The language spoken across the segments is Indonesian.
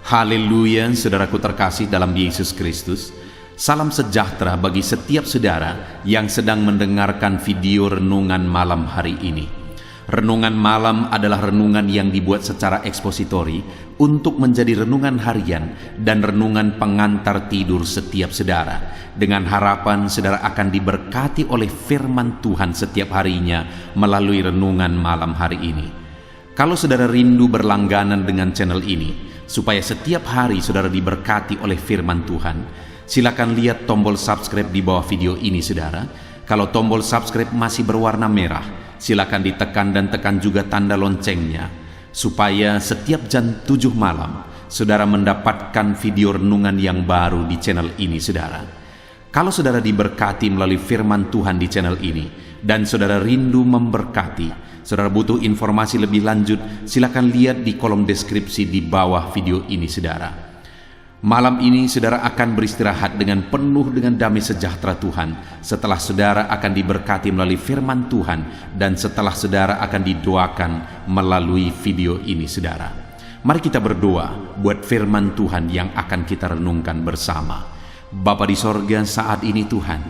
Haleluya, saudaraku terkasih dalam Yesus Kristus. Salam sejahtera bagi setiap saudara yang sedang mendengarkan video renungan malam hari ini. Renungan malam adalah renungan yang dibuat secara ekspositori untuk menjadi renungan harian dan renungan pengantar tidur setiap saudara, dengan harapan saudara akan diberkati oleh firman Tuhan setiap harinya melalui renungan malam hari ini. Kalau saudara rindu berlangganan dengan channel ini, supaya setiap hari saudara diberkati oleh firman Tuhan, silakan lihat tombol subscribe di bawah video ini saudara. Kalau tombol subscribe masih berwarna merah, silakan ditekan dan tekan juga tanda loncengnya, supaya setiap jam 7 malam saudara mendapatkan video renungan yang baru di channel ini saudara. Kalau saudara diberkati melalui firman Tuhan di channel ini, dan saudara rindu memberkati, saudara butuh informasi lebih lanjut, silakan lihat di kolom deskripsi di bawah video ini saudara. Malam ini saudara akan beristirahat dengan penuh dengan damai sejahtera Tuhan setelah saudara akan diberkati melalui firman Tuhan dan setelah saudara akan didoakan melalui video ini saudara. Mari kita berdoa buat firman Tuhan yang akan kita renungkan bersama. Bapa di sorga, saat ini Tuhan,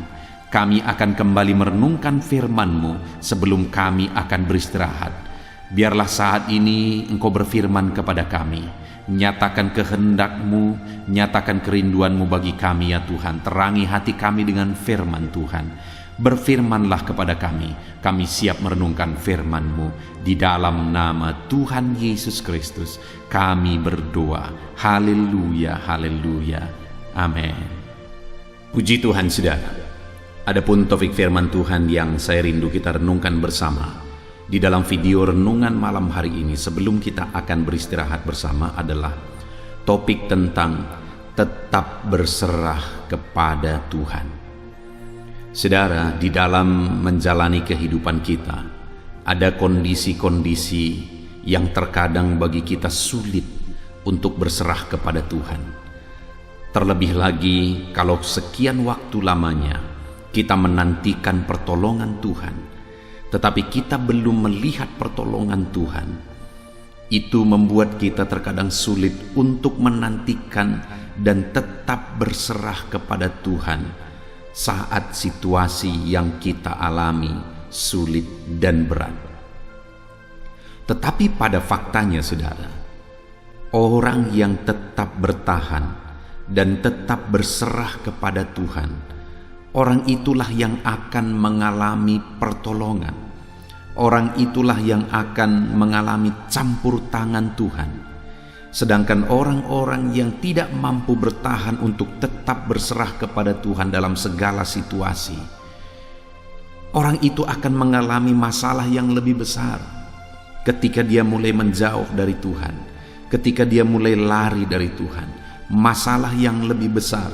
kami akan kembali merenungkan firman-Mu sebelum kami akan beristirahat. Biarlah saat ini Engkau berfirman kepada kami, nyatakan kehendak-Mu, nyatakan kerinduan-Mu bagi kami ya Tuhan. Terangi hati kami dengan firman Tuhan. Berfirmanlah kepada kami siap merenungkan firman-Mu. Di dalam nama Tuhan Yesus Kristus kami berdoa. Haleluya, haleluya, amin. Puji Tuhan saudara. Adapun topik firman Tuhan yang saya rindu kita renungkan bersama di dalam video renungan malam hari ini sebelum kita akan beristirahat bersama adalah topik tentang tetap berserah kepada Tuhan. Saudara, di dalam menjalani kehidupan kita ada kondisi-kondisi yang terkadang bagi kita sulit untuk berserah kepada Tuhan. Terlebih lagi kalau sekian waktu lamanya kita menantikan pertolongan Tuhan, tetapi kita belum melihat pertolongan Tuhan. Itu membuat kita terkadang sulit untuk menantikan dan tetap berserah kepada Tuhan saat situasi yang kita alami sulit dan berat. Tetapi pada faktanya saudara, orang yang tetap bertahan dan tetap berserah kepada Tuhan, orang itulah yang akan mengalami pertolongan. Orang itulah yang akan mengalami campur tangan Tuhan. Sedangkan orang-orang yang tidak mampu bertahan untuk tetap berserah kepada Tuhan dalam segala situasi, orang itu akan mengalami masalah yang lebih besar ketika dia mulai menjauh dari Tuhan, ketika dia mulai lari dari Tuhan. Masalah yang lebih besar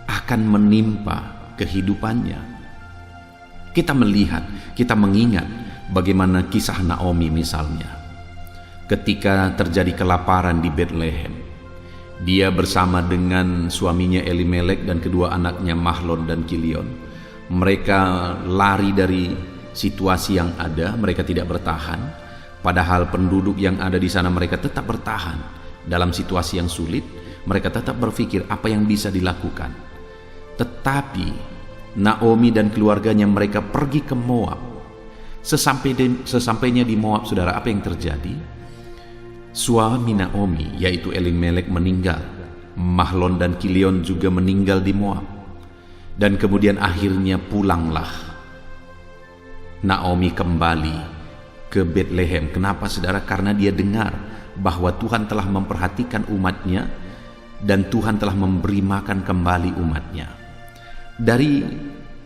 akan menimpa kehidupannya. Kita melihat, kita mengingat bagaimana kisah Naomi misalnya. Ketika terjadi kelaparan di Bethlehem, dia bersama dengan suaminya Elimelek dan kedua anaknya Mahlon dan Kilion. Mereka lari dari situasi yang ada, mereka tidak bertahan. Padahal penduduk yang ada di sana mereka tetap bertahan dalam situasi yang sulit. Mereka tetap berpikir apa yang bisa dilakukan. Tetapi Naomi dan keluarganya mereka pergi ke Moab. Sesampainya di Moab saudara, apa yang terjadi? Suami Naomi yaitu Elimelek meninggal. Mahlon dan Kilion juga meninggal di Moab. Dan kemudian akhirnya pulanglah Naomi kembali ke Bethlehem. Kenapa saudara? Karena dia dengar bahwa Tuhan telah memperhatikan umatnya dan Tuhan telah memberi makan kembali umatnya. Dari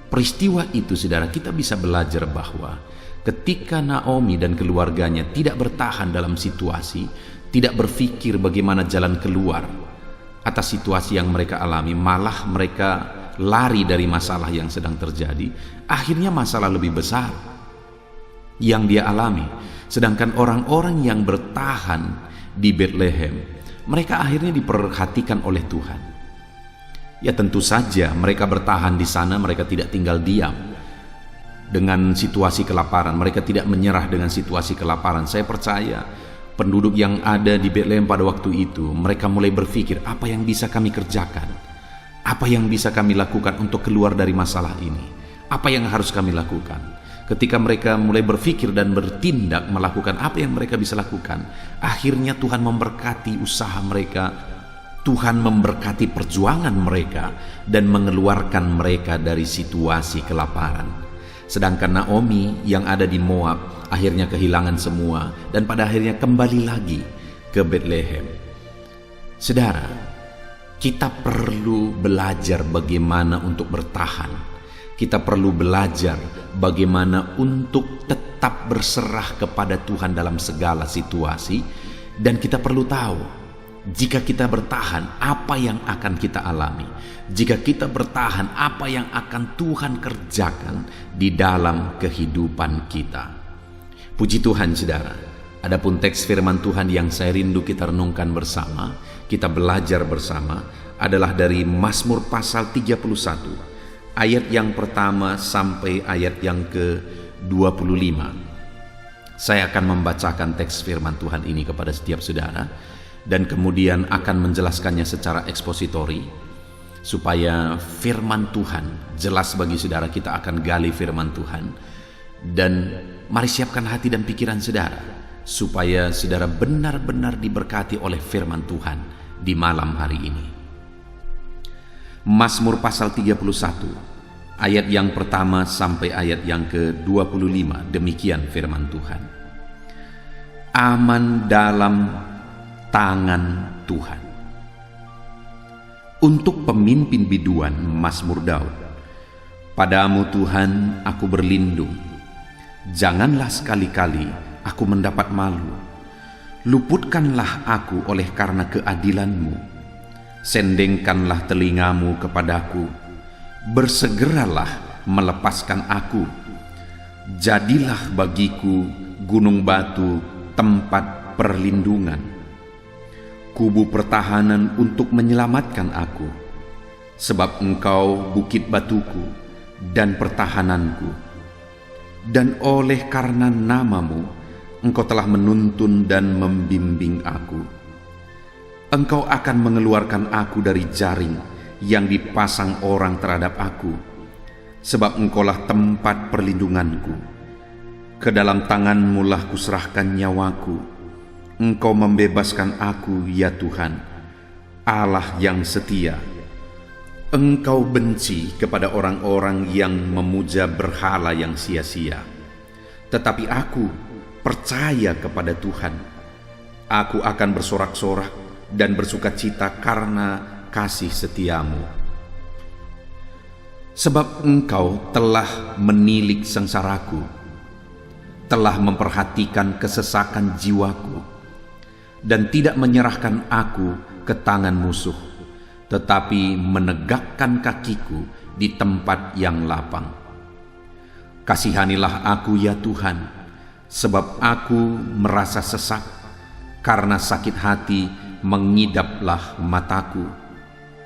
peristiwa itu saudara, kita bisa belajar bahwa ketika Naomi dan keluarganya tidak bertahan dalam situasi, tidak berpikir bagaimana jalan keluar atas situasi yang mereka alami, malah mereka lari dari masalah yang sedang terjadi, akhirnya masalah lebih besar yang dia alami. Sedangkan orang-orang yang bertahan di Bethlehem, mereka akhirnya diperhatikan oleh Tuhan. Ya tentu saja mereka bertahan di sana, mereka tidak tinggal diam dengan situasi kelaparan. Mereka tidak menyerah dengan situasi kelaparan. Saya percaya Penduduk yang ada di Betlehem pada waktu itu, mereka mulai berpikir, apa yang bisa kami kerjakan? Apa yang bisa kami lakukan untuk keluar dari masalah ini? Apa yang harus kami lakukan? Ketika mereka mulai berpikir dan bertindak melakukan apa yang mereka bisa lakukan, akhirnya Tuhan memberkati usaha mereka, Tuhan memberkati perjuangan mereka dan mengeluarkan mereka dari situasi kelaparan. Sedangkan Naomi yang ada di Moab akhirnya kehilangan semua dan pada akhirnya kembali lagi ke Betlehem. Saudara, kita perlu belajar bagaimana untuk bertahan. Kita perlu belajar bagaimana untuk tetap berserah kepada Tuhan dalam segala situasi. Dan kita perlu tahu, jika kita bertahan, apa yang akan kita alami. Jika kita bertahan, apa yang akan Tuhan kerjakan di dalam kehidupan kita. Puji Tuhan, saudara. Adapun teks firman Tuhan yang saya rindu kita renungkan bersama, kita belajar bersama, adalah dari Mazmur pasal 31, ayat yang pertama sampai ayat yang ke-25. Saya akan membacakan teks firman Tuhan ini kepada setiap saudara, dan kemudian akan menjelaskannya secara ekspositori, supaya firman Tuhan jelas bagi saudara. Kita akan gali firman Tuhan, dan mari siapkan hati dan pikiran saudara, supaya saudara benar-benar diberkati oleh firman Tuhan di malam hari ini. Mazmur pasal 31, ayat yang pertama sampai ayat yang ke-25, demikian firman Tuhan. Aman dalam tangan Tuhan. Untuk pemimpin biduan, Mazmur Daud. Padamu Tuhan aku berlindung, janganlah sekali-kali aku mendapat malu. Luputkanlah aku oleh karena keadilan-Mu. Sendengkanlah telingamu kepadaku, bersegeralah melepaskan aku. Jadilah bagiku gunung batu, tempat perlindungan, kubu pertahanan untuk menyelamatkan aku. Sebab Engkau bukit batuku dan pertahananku, dan oleh karena nama-Mu Engkau telah menuntun dan membimbing aku. Engkau akan mengeluarkan aku dari jaring yang dipasang orang terhadap aku, sebab Engkaulah tempat perlindunganku. Ke dalam tangan-Mu lah kuserahkan nyawaku. Engkau membebaskan aku, ya Tuhan, Allah yang setia. Engkau benci kepada orang-orang yang memuja berhala yang sia-sia. Tetapi aku percaya kepada Tuhan. Aku akan bersorak-sorak dan bersukacita karena kasih setiamu. Sebab Engkau telah menilik sengsaraku, telah memperhatikan kesesakan jiwaku, dan tidak menyerahkan aku ke tangan musuh, tetapi menegakkan kakiku di tempat yang lapang. Kasihanilah aku, ya Tuhan, sebab aku merasa sesak, karena sakit hati mengidaplah mataku.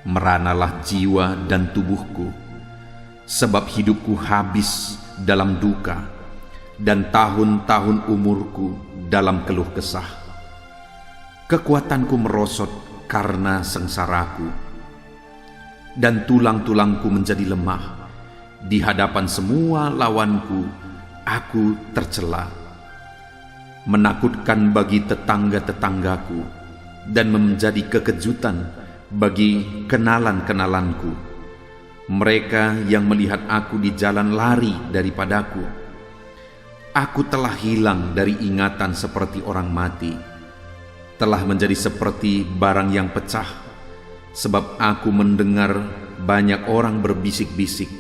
Meranalah jiwa dan tubuhku, sebab hidupku habis dalam duka, dan tahun-tahun umurku dalam keluh kesah. Kekuatanku merosot karena sengsaraku, dan tulang-tulangku menjadi lemah. Di hadapan semua lawanku, aku tercela. Menakutkan bagi tetangga-tetanggaku, dan menjadi kekejutan bagi kenalan-kenalanku. Mereka yang melihat aku di jalan lari daripadaku. Aku telah hilang dari ingatan seperti orang mati, telah menjadi seperti barang yang pecah, sebab aku mendengar banyak orang berbisik-bisik,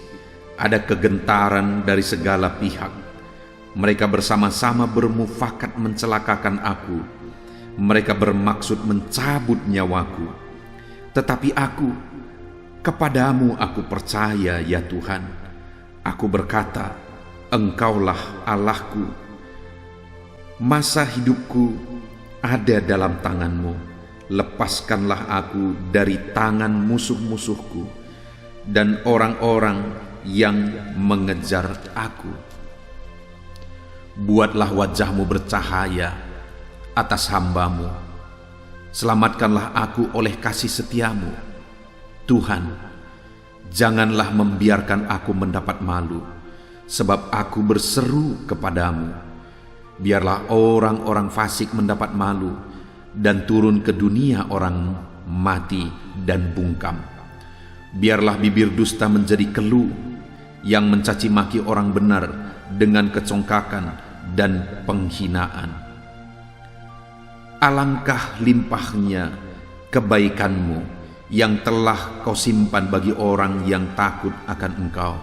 ada kegentaran dari segala pihak. Mereka bersama-sama bermufakat mencelakakan aku. Mereka bermaksud mencabut nyawaku. Tetapi aku, kepadamu aku percaya, ya Tuhan. Aku berkata, Engkaulah Allahku. Masa hidupku ada dalam tangan-Mu. Lepaskanlah aku dari tangan musuh-musuhku dan orang-orang yang mengejar aku. Buatlah wajah-Mu bercahaya atas hamba-Mu. Selamatkanlah aku oleh kasih setia-Mu. Tuhan, janganlah membiarkan aku mendapat malu, sebab aku berseru kepadamu. Biarlah orang-orang fasik mendapat malu, dan turun ke dunia orang mati dan bungkam. Biarlah bibir dusta menjadi keluh, yang mencaci maki orang benar dengan kecongkakan dan penghinaan. Alangkah limpahnya kebaikan-Mu yang telah Kau simpan bagi orang yang takut akan Engkau,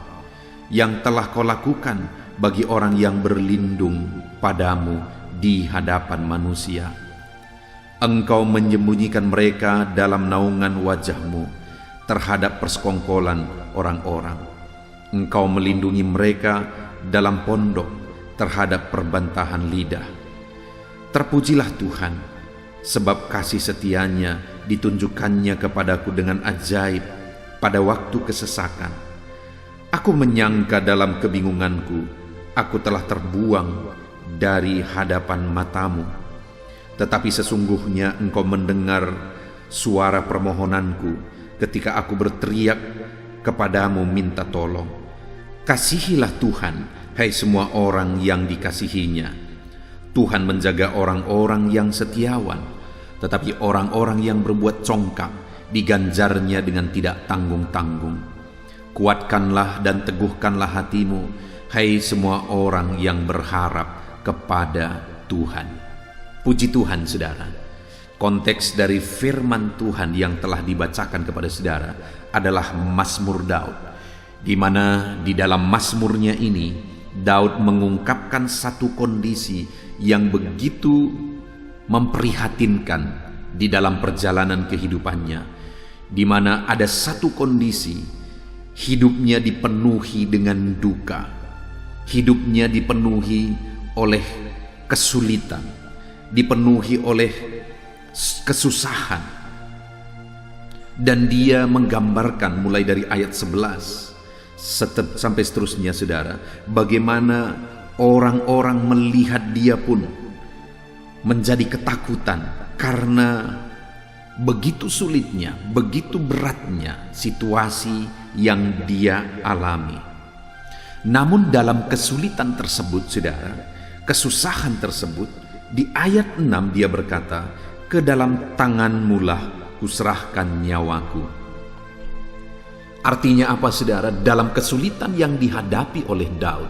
yang telah Kau lakukan bagi orang yang berlindung padamu di hadapan manusia. Engkau menyembunyikan mereka dalam naungan wajah-Mu terhadap persekongkolan orang-orang. Engkau melindungi mereka dalam pondok terhadap perbantahan lidah. Terpujilah Tuhan, sebab kasih setia-Nya ditunjukkannya kepadaku dengan ajaib pada waktu kesesakan. Aku menyangka dalam kebingunganku, aku telah terbuang dari hadapan mata-Mu. Tetapi sesungguhnya Engkau mendengar suara permohonanku ketika aku berteriak kepadamu minta tolong. Kasihilah Tuhan, hai semua orang yang dikasihinya. Tuhan menjaga orang-orang yang setiawan, tetapi orang-orang yang berbuat congkak diganjarnya dengan tidak tanggung-tanggung. Kuatkanlah dan teguhkanlah hatimu, hai semua orang yang berharap kepada Tuhan. Puji Tuhan, saudara. Konteks dari firman Tuhan yang telah dibacakan kepada saudara adalah Mazmur Daud, di mana di dalam Mazmurnya ini Daud mengungkapkan satu kondisi yang begitu memprihatinkan di dalam perjalanan kehidupannya, di mana ada satu kondisi hidupnya dipenuhi dengan duka, hidupnya dipenuhi oleh kesulitan, dipenuhi oleh kesusahan. Dan dia menggambarkan mulai dari ayat 11 sampai seterusnya, saudara, bagaimana orang-orang melihat dia pun menjadi ketakutan karena begitu sulitnya, begitu beratnya situasi yang dia alami. Namun dalam kesulitan tersebut, saudara, kesusahan tersebut, di ayat 6 dia berkata, "Ke dalam tangan-Mu-lah kuserahkan nyawaku." Artinya apa, saudara? Dalam kesulitan yang dihadapi oleh Daud,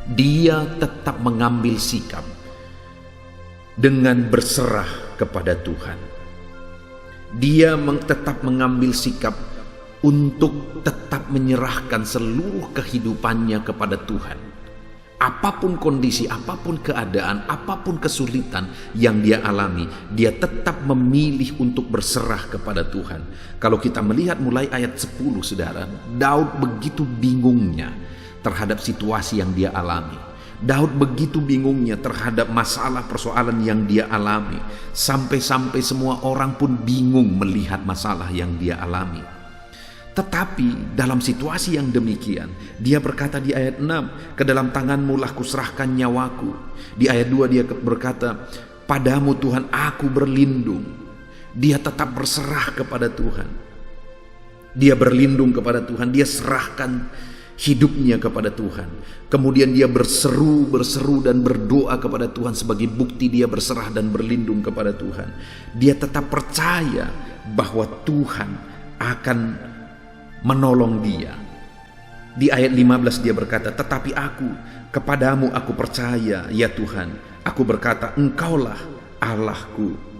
dia tetap mengambil sikap dengan berserah kepada Tuhan. Dia tetap mengambil sikap untuk tetap menyerahkan seluruh kehidupannya kepada Tuhan. Apapun kondisi, apapun keadaan, apapun kesulitan yang dia alami, dia tetap memilih untuk berserah kepada Tuhan. Kalau kita melihat mulai ayat 10, saudara, Daud begitu bingungnya terhadap situasi yang dia alami. Daud begitu bingungnya terhadap masalah persoalan yang dia alami. Sampai-sampai semua orang pun bingung melihat masalah yang dia alami. Tetapi dalam situasi yang demikian, dia berkata di ayat 6, "Ke dalam tangan-Mu-lah kuserahkan nyawaku." Di ayat 2 dia berkata, "Padamu Tuhan aku berlindung." Dia tetap berserah kepada Tuhan. Dia berlindung kepada Tuhan, dia serahkan hidupnya kepada Tuhan. Kemudian dia berseru dan berdoa kepada Tuhan sebagai bukti dia berserah dan berlindung kepada Tuhan. Dia tetap percaya bahwa Tuhan akan menolong dia. Di ayat 15 dia berkata, "Tetapi aku, kepadamu aku percaya, ya Tuhan. Aku berkata, Engkaulah Allahku."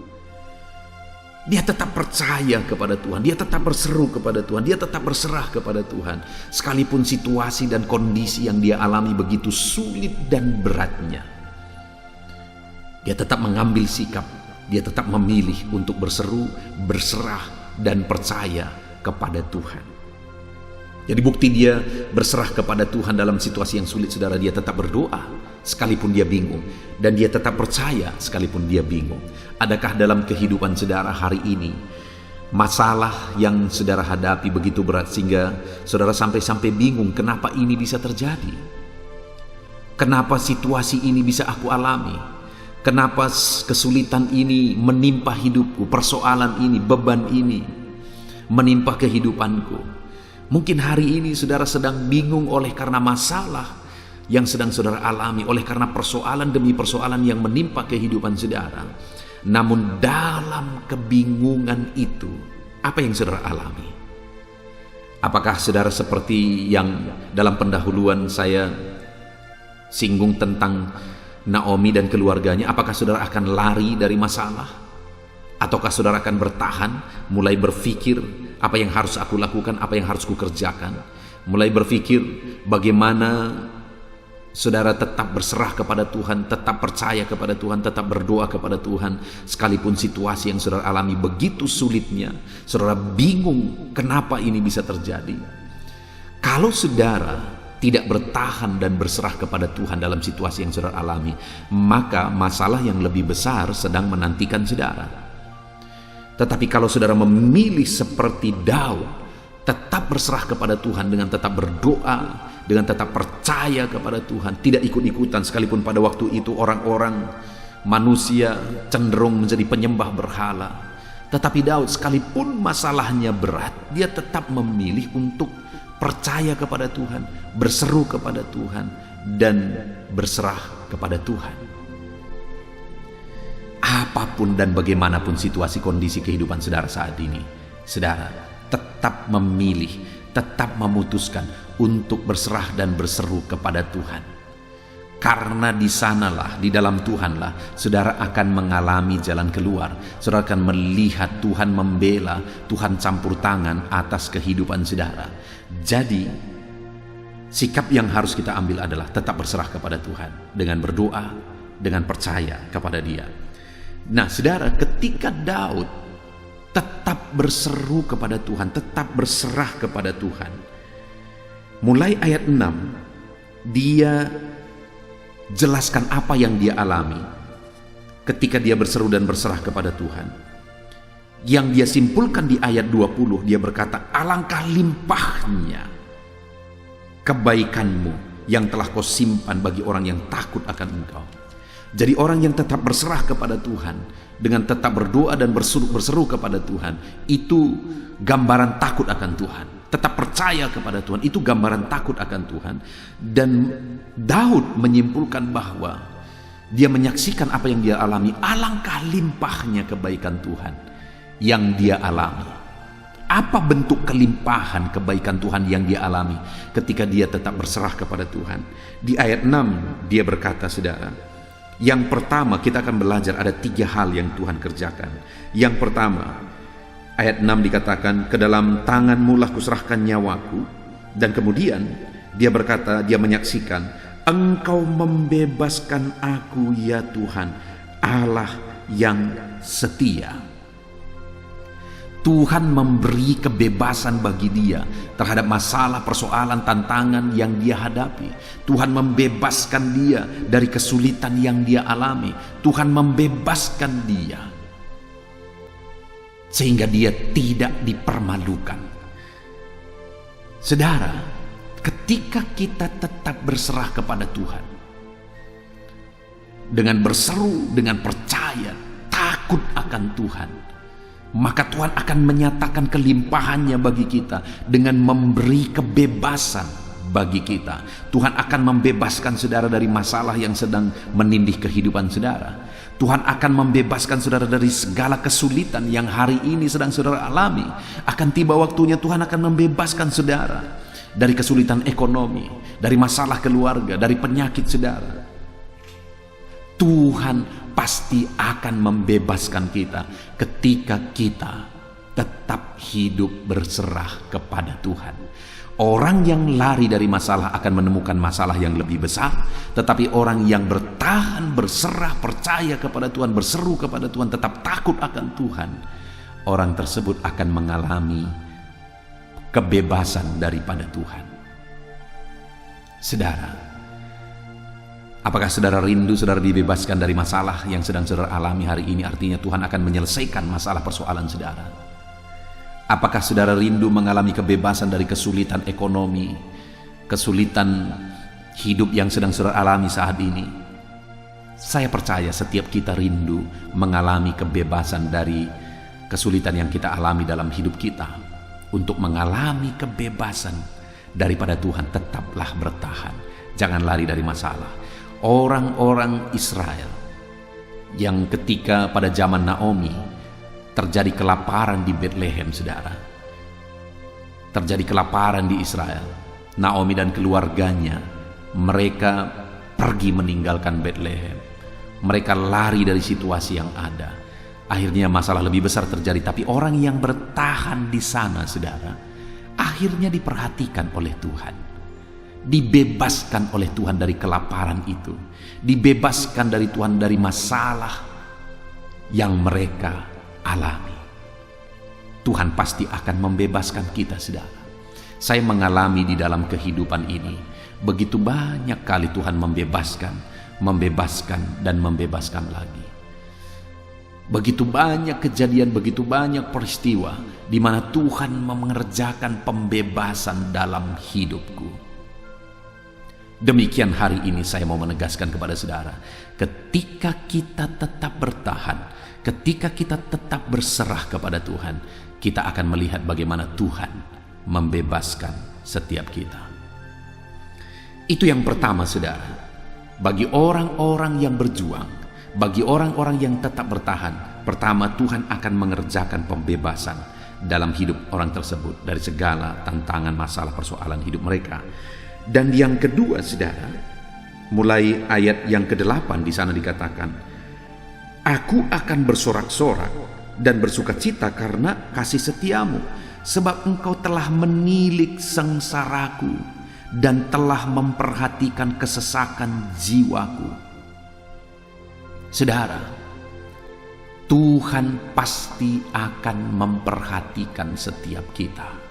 Dia tetap percaya kepada Tuhan, dia tetap berseru kepada Tuhan, dia tetap berserah kepada Tuhan. Sekalipun situasi dan kondisi yang dia alami begitu sulit dan beratnya, dia tetap mengambil sikap, dia tetap memilih untuk berseru, berserah, dan percaya kepada Tuhan. Jadi bukti dia berserah kepada Tuhan dalam situasi yang sulit, saudara, dia tetap berdoa sekalipun dia bingung, dan dia tetap percaya sekalipun dia bingung. Adakah dalam kehidupan saudara hari ini masalah yang saudara hadapi begitu berat sehingga saudara sampai-sampai bingung kenapa ini bisa terjadi? Kenapa situasi ini bisa aku alami? Kenapa kesulitan ini menimpa hidupku, persoalan ini, beban ini menimpa kehidupanku. Mungkin hari ini saudara sedang bingung oleh karena masalah yang sedang saudara alami, oleh karena persoalan demi persoalan yang menimpa kehidupan saudara. Namun dalam kebingungan itu, apa yang saudara alami? Apakah saudara seperti yang dalam pendahuluan saya singgung tentang Naomi dan keluarganya? Apakah saudara akan lari dari masalah? Ataukah saudara akan bertahan, mulai berpikir apa yang harus aku lakukan, apa yang harus kukerjakan? Mulai berpikir bagaimana saudara tetap berserah kepada Tuhan, tetap percaya kepada Tuhan, tetap berdoa kepada Tuhan, sekalipun situasi yang saudara alami begitu sulitnya, saudara bingung kenapa ini bisa terjadi. Kalau saudara tidak bertahan dan berserah kepada Tuhan dalam situasi yang saudara alami, maka masalah yang lebih besar sedang menantikan saudara. Tetapi kalau saudara memilih seperti Daud, tetap berserah kepada Tuhan dengan tetap berdoa, dengan tetap percaya kepada Tuhan, tidak ikut-ikutan, sekalipun pada waktu itu orang-orang manusia cenderung menjadi penyembah berhala. Tetapi Daud sekalipun masalahnya berat, dia tetap memilih untuk percaya kepada Tuhan, berseru kepada Tuhan, dan berserah kepada Tuhan. Apapun dan bagaimanapun situasi kondisi kehidupan saudara saat ini, saudara tetap memilih, tetap memutuskan untuk berserah dan berseru kepada Tuhan. Karena di sanalah, di dalam Tuhanlah, saudara akan mengalami jalan keluar. Saudara akan melihat Tuhan membela, Tuhan campur tangan atas kehidupan saudara. Jadi, sikap yang harus kita ambil adalah tetap berserah kepada Tuhan, dengan berdoa, dengan percaya kepada Dia. Nah, saudara, ketika Daud tetap berseru kepada Tuhan, tetap berserah kepada Tuhan, mulai ayat 6, dia jelaskan apa yang dia alami ketika dia berseru dan berserah kepada Tuhan. Yang dia simpulkan di ayat 20, dia berkata, alangkah limpahnya kebaikanmu yang telah kau simpan bagi orang yang takut akan Engkau. Jadi orang yang tetap berserah kepada Tuhan, dengan tetap berdoa dan berseru kepada Tuhan, itu gambaran takut akan Tuhan. Tetap percaya kepada Tuhan, itu gambaran takut akan Tuhan. Dan Daud menyimpulkan bahwa dia menyaksikan apa yang dia alami, alangkah limpahnya kebaikan Tuhan yang dia alami. Apa bentuk kelimpahan kebaikan Tuhan yang dia alami ketika dia tetap berserah kepada Tuhan? Di ayat 6 dia berkata, saudara, yang pertama kita akan belajar ada 3 hal yang Tuhan kerjakan. Yang pertama, ayat 6 dikatakan, ke dalam tanganmu lah kuserahkan nyawaku. Dan kemudian dia berkata, dia menyaksikan, Engkau membebaskan aku ya Tuhan, Allah yang setia. Tuhan memberi kebebasan bagi dia terhadap masalah, persoalan, tantangan yang dia hadapi. Tuhan membebaskan dia dari kesulitan yang dia alami. Tuhan membebaskan dia sehingga dia tidak dipermalukan. Saudara, ketika kita tetap berserah kepada Tuhan, dengan berseru, dengan percaya, takut akan Tuhan, maka Tuhan akan menyatakan kelimpahannya bagi kita dengan memberi kebebasan bagi kita. Tuhan akan membebaskan saudara dari masalah yang sedang menindih kehidupan saudara. Tuhan akan membebaskan saudara dari segala kesulitan yang hari ini sedang saudara alami. Akan tiba waktunya Tuhan akan membebaskan saudara dari kesulitan ekonomi, dari masalah keluarga, dari penyakit saudara. Tuhan pasti akan membebaskan kita ketika kita tetap hidup berserah kepada Tuhan. Orang yang lari dari masalah akan menemukan masalah yang lebih besar, tetapi orang yang bertahan, berserah, percaya kepada Tuhan, berseru kepada Tuhan, tetap takut akan Tuhan, orang tersebut akan mengalami kebebasan daripada Tuhan. Saudara, apakah saudara rindu saudara dibebaskan dari masalah yang sedang saudara alami hari ini? Artinya Tuhan akan menyelesaikan masalah persoalan saudara. Apakah saudara rindu mengalami kebebasan dari kesulitan ekonomi, kesulitan hidup yang sedang saudara alami saat ini? Saya percaya setiap kita rindu mengalami kebebasan dari kesulitan yang kita alami dalam hidup kita. Untuk mengalami kebebasan daripada Tuhan, tetaplah bertahan. Jangan lari dari masalah. Orang-orang Israel yang ketika pada zaman Naomi terjadi kelaparan di Bethlehem, saudara. Terjadi kelaparan di Israel. Naomi dan keluarganya, mereka pergi meninggalkan Bethlehem. Mereka lari dari situasi yang ada. Akhirnya masalah lebih besar terjadi. Tapi orang yang bertahan di sana, saudara, akhirnya diperhatikan oleh Tuhan. Dibebaskan oleh Tuhan dari kelaparan itu. Dibebaskan dari Tuhan dari masalah yang mereka alami. Tuhan pasti akan membebaskan kita, saudara. Saya mengalami di dalam kehidupan ini, begitu banyak kali Tuhan membebaskan dan membebaskan lagi. Begitu banyak kejadian, begitu banyak peristiwa di mana Tuhan mengerjakan pembebasan dalam hidupku. Demikian hari ini saya mau menegaskan kepada saudara, ketika kita tetap bertahan, ketika kita tetap berserah kepada Tuhan, kita akan melihat bagaimana Tuhan membebaskan setiap kita. Itu yang pertama, saudara. Bagi orang-orang yang berjuang, bagi orang-orang yang tetap bertahan, pertama Tuhan akan mengerjakan pembebasan dalam hidup orang tersebut dari segala tantangan, masalah, persoalan hidup mereka. Dan yang kedua, saudara, mulai ayat yang ke-8 di sana dikatakan, Aku akan bersorak-sorak dan bersukacita karena kasih setiamu, sebab engkau telah menilik sengsaraku dan telah memperhatikan kesesakan jiwaku. Saudara, Tuhan pasti akan memperhatikan setiap kita.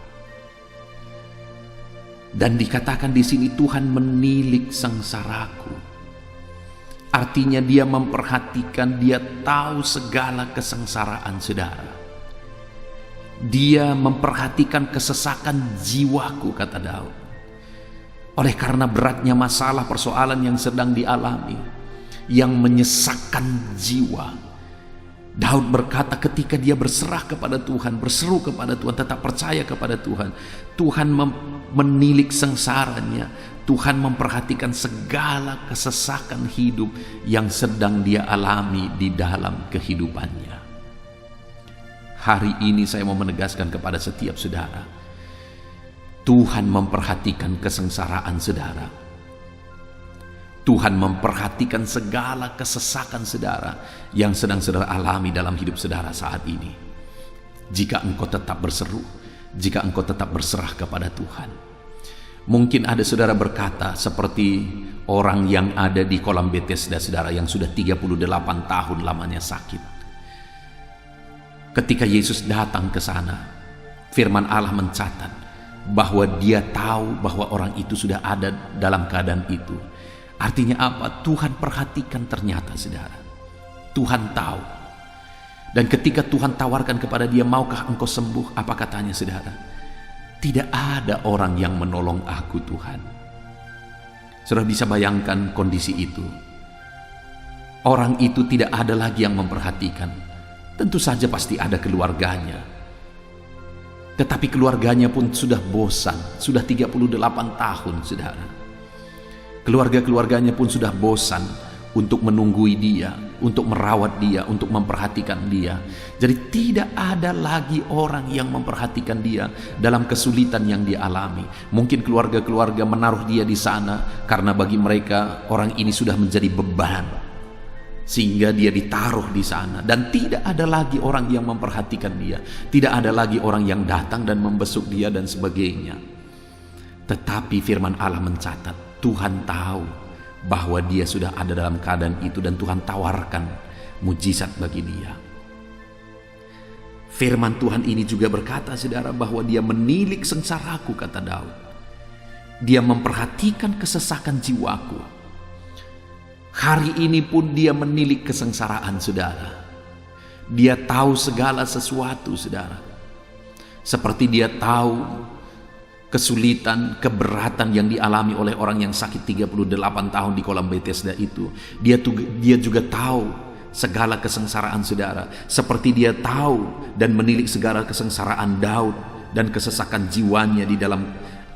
Dan dikatakan di sini Tuhan menilik sengsaraku. Artinya dia memperhatikan, dia tahu segala kesengsaraan saudara. Dia memperhatikan kesesakan jiwaku, kata Daud. Oleh karena beratnya masalah persoalan yang sedang dialami, yang menyesakkan jiwa, Daud berkata ketika dia berserah kepada Tuhan, berseru kepada Tuhan, tetap percaya kepada Tuhan, Tuhan menilik sengsaranya, Tuhan memperhatikan segala kesesakan hidup yang sedang dia alami di dalam kehidupannya. Hari ini saya mau menegaskan kepada setiap saudara, Tuhan memperhatikan kesengsaraan saudara. Tuhan memperhatikan segala kesesakan saudara yang sedang saudara alami dalam hidup saudara saat ini. Jika engkau tetap berseru, jika engkau tetap berserah kepada Tuhan. Mungkin ada saudara berkata seperti orang yang ada di kolam Bethesda, saudara, yang sudah 38 tahun lamanya sakit. Ketika Yesus datang ke sana, firman Allah mencatat bahwa dia tahu bahwa orang itu sudah ada dalam keadaan itu. Artinya apa? Tuhan perhatikan ternyata, saudara. Tuhan tahu. Dan ketika Tuhan tawarkan kepada dia, maukah engkau sembuh? Apa katanya, saudara? Tidak ada orang yang menolong aku, Tuhan. Saudara bisa bayangkan kondisi itu. Orang itu tidak ada lagi yang memperhatikan. Tentu saja pasti ada keluarganya. Tetapi keluarganya pun sudah bosan, sudah 38 tahun, saudara. Keluarganya pun sudah bosan untuk menunggui dia, untuk merawat dia, untuk memperhatikan dia. Jadi tidak ada lagi orang yang memperhatikan dia dalam kesulitan yang dia alami. Mungkin keluarga-keluarga menaruh dia di sana karena bagi mereka orang ini sudah menjadi beban, sehingga dia ditaruh di sana, dan tidak ada lagi orang yang memperhatikan dia, tidak ada lagi orang yang datang dan membesuk dia dan sebagainya. Tetapi firman Allah mencatat, Tuhan tahu bahwa dia sudah ada dalam keadaan itu dan Tuhan tawarkan mujizat bagi dia. Firman Tuhan ini juga berkata, saudara, bahwa dia menilik sengsaraku, kata Daud. Dia memperhatikan kesesakan jiwaku. Hari ini pun dia menilik kesengsaraan saudara. Dia tahu segala sesuatu, saudara. Seperti dia tahu kesulitan, keberatan yang dialami oleh orang yang sakit 38 tahun di kolam Bethesda itu. Dia juga tahu segala kesengsaraan saudara, seperti dia tahu dan menilik segala kesengsaraan Daud dan kesesakan jiwanya di dalam